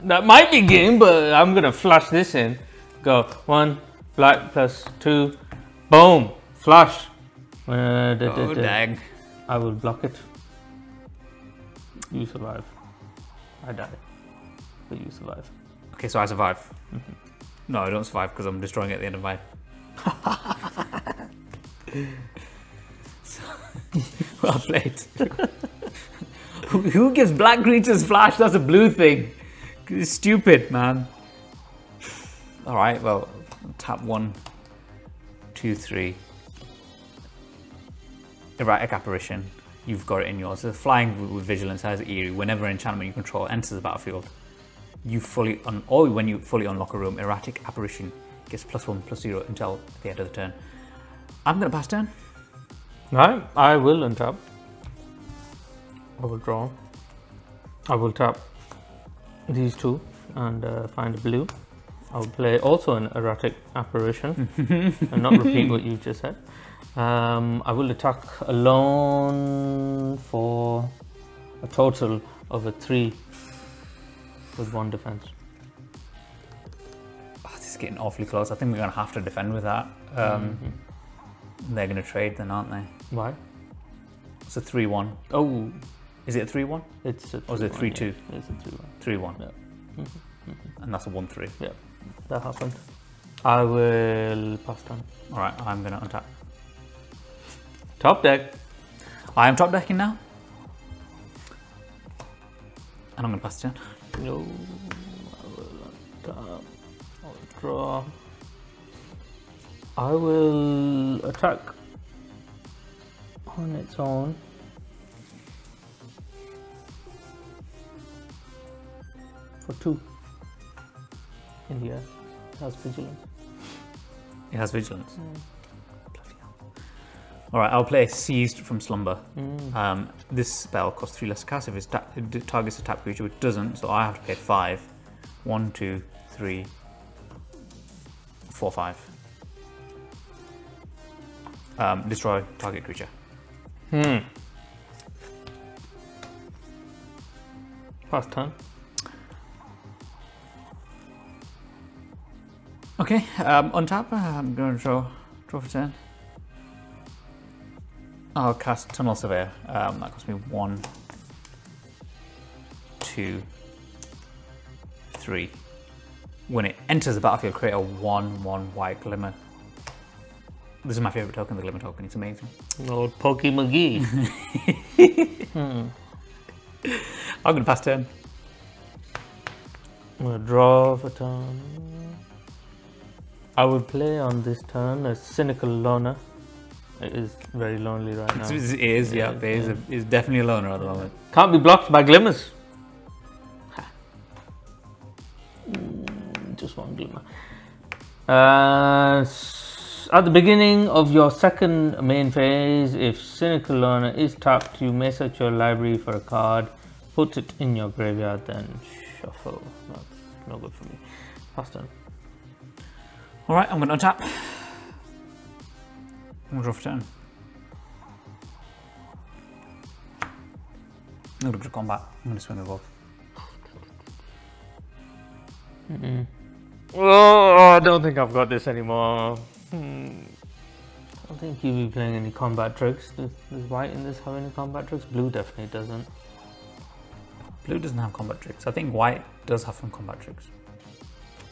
[SPEAKER 1] that might be game, but I'm gonna flash this in. Go 1 black +2, boom, flash.
[SPEAKER 2] Oh dang!
[SPEAKER 1] I will block it. You survive. I die, but you survive.
[SPEAKER 2] Okay, so I survive. No, I don't survive because I'm destroying it at the end of my. Well played. Who gives black creatures flash? That's a blue thing. It's stupid, man. All right, well, tap 1, 2, 3. Erratic Apparition. You've got it in yours. So flying with vigilance has eerie. Whenever an enchantment you control enters the battlefield, or when you fully unlock a room, Erratic Apparition gets +1, +0 until the end of the turn. I'm gonna pass turn.
[SPEAKER 1] Right, I will untap. I will draw. I will tap these 2 and find a blue. I will play also an Erratic Apparition and not repeat what you just said. I will attack alone for a total of a 3 with 1 defense.
[SPEAKER 2] Oh, this is getting awfully close. I think we're going to have to defend with that. They're going to trade then, aren't they?
[SPEAKER 1] Why?
[SPEAKER 2] It's a 3-1.
[SPEAKER 1] Oh.
[SPEAKER 2] Is it a 3-1?
[SPEAKER 1] It's a 3-1.
[SPEAKER 2] Or is it 3-2?
[SPEAKER 1] Yeah. It's a
[SPEAKER 2] 3-1.
[SPEAKER 1] Yeah.
[SPEAKER 2] And that's a 1-3.
[SPEAKER 1] Yeah, that happened. I will pass turn.
[SPEAKER 2] All right, I'm going to untap.
[SPEAKER 1] Top deck.
[SPEAKER 2] I am top decking now. And I'm going to pass turn.
[SPEAKER 1] No, I will untap. I will draw. I will attack on its own. For 2 in the air. It has vigilance.
[SPEAKER 2] It has vigilance. Bloody hell. All right, I'll play Seized from Slumber. This spell costs 3 less to cast if it targets a tap creature, which doesn't, so I have to pay 5. 1, 2, 3, 4, 5. Destroy target creature.
[SPEAKER 1] Pass turn.
[SPEAKER 2] Okay, untap. I'm going to draw for turn. I'll cast Tunnel Surveyor. That costs me 1, 2, 3. When it enters the battlefield, create a 1/1 white glimmer. This is my favorite token, the Glimmer token. It's amazing.
[SPEAKER 1] Old Pokey McGee.
[SPEAKER 2] I'm gonna pass turn.
[SPEAKER 1] I'm gonna draw for turn. I would play on this turn a Cynical Loner. It is very lonely right now.
[SPEAKER 2] It is, yeah. It's definitely a loner at the moment.
[SPEAKER 1] Can't be blocked by Glimmers. Just one Glimmer. At the beginning of your second main phase, if Cynical Loner is tapped, you may search your library for a card, put it in your graveyard, then shuffle. That's no good for me. Pass turn.
[SPEAKER 2] Alright, I'm gonna untap. I'm gonna draw for turn. I'm gonna combat. I'm gonna swing a both.
[SPEAKER 1] Oh, I don't think I've got this anymore. I don't think you'll be playing any combat tricks. Does white in this have any combat tricks? Blue definitely doesn't.
[SPEAKER 2] Blue doesn't have combat tricks. I think white does have some combat tricks.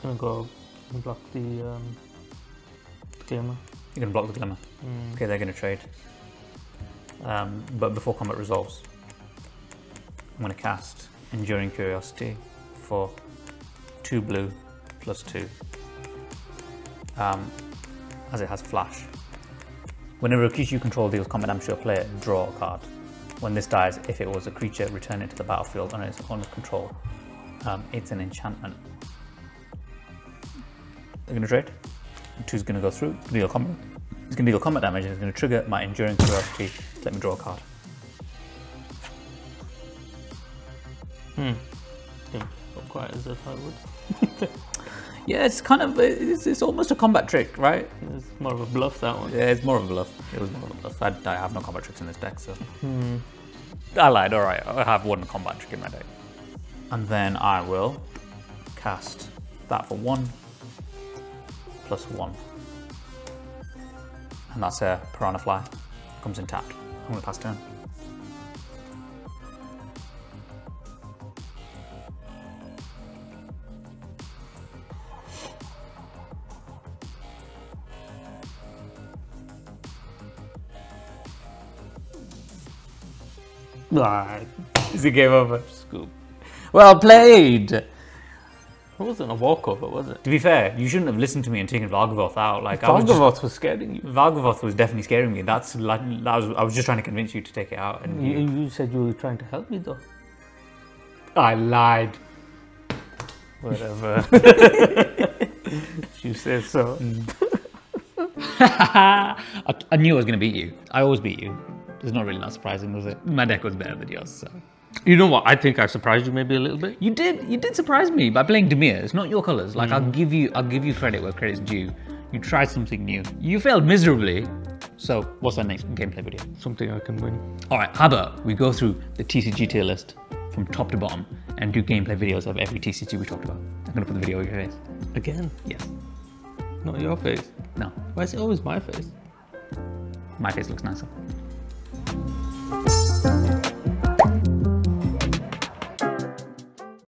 [SPEAKER 1] I'm gonna go and block the Glimmer.
[SPEAKER 2] You're gonna block the Glimmer. Okay, they're gonna trade. But before combat resolves, I'm gonna cast Enduring Curiosity for 2 blue plus 2. As it has flash. Whenever a creature you control deals combat damage to a player, draw a card. When this dies, if it was a creature, return it to the battlefield under its owner's control. It's an enchantment. They're gonna trade. 2's gonna go through. It's gonna deal combat damage and it's gonna trigger my Enduring Curiosity to let me draw a card.
[SPEAKER 1] Not quite as I thought it would.
[SPEAKER 2] Yeah, it's kind of, it's almost a combat trick, right?
[SPEAKER 1] It's more of a bluff, that one.
[SPEAKER 2] Yeah, it's more of a bluff. It was more of a bluff. I have no combat tricks in this deck, so. I lied, alright. I have one combat trick in my deck. And then I will cast that for 1 plus 1. And that's a Piranha Fly. Comes in tapped. I'm gonna pass turn. Is the game over?
[SPEAKER 1] Scoop.
[SPEAKER 2] Well played!
[SPEAKER 1] It wasn't a walkover, was it?
[SPEAKER 2] To be fair, you shouldn't have listened to me and taken Valgavoth out. Like
[SPEAKER 1] Valgavoth was scaring you.
[SPEAKER 2] Valgavoth was definitely scaring me. I was just trying to convince you to take it out. And
[SPEAKER 1] You said you were trying to help me though.
[SPEAKER 2] I lied.
[SPEAKER 1] Whatever. You said so.
[SPEAKER 2] I knew I was going to beat you. I always beat you. It's not really that surprising, was it? My deck was better than yours, so.
[SPEAKER 1] You know what? I think I surprised you maybe a little bit.
[SPEAKER 2] You did surprise me by playing Dimir. It's not your colors. Like I'll give you credit where credit's due. You tried something new. You failed miserably. So what's our next gameplay video?
[SPEAKER 1] Something I can win.
[SPEAKER 2] All right, how about we go through the TCG tier list from top to bottom and do gameplay videos of every TCG we talked about. I'm gonna put the video on your face.
[SPEAKER 1] Again?
[SPEAKER 2] Yes.
[SPEAKER 1] Not your face.
[SPEAKER 2] No.
[SPEAKER 1] Why is it always my face?
[SPEAKER 2] My face looks nicer.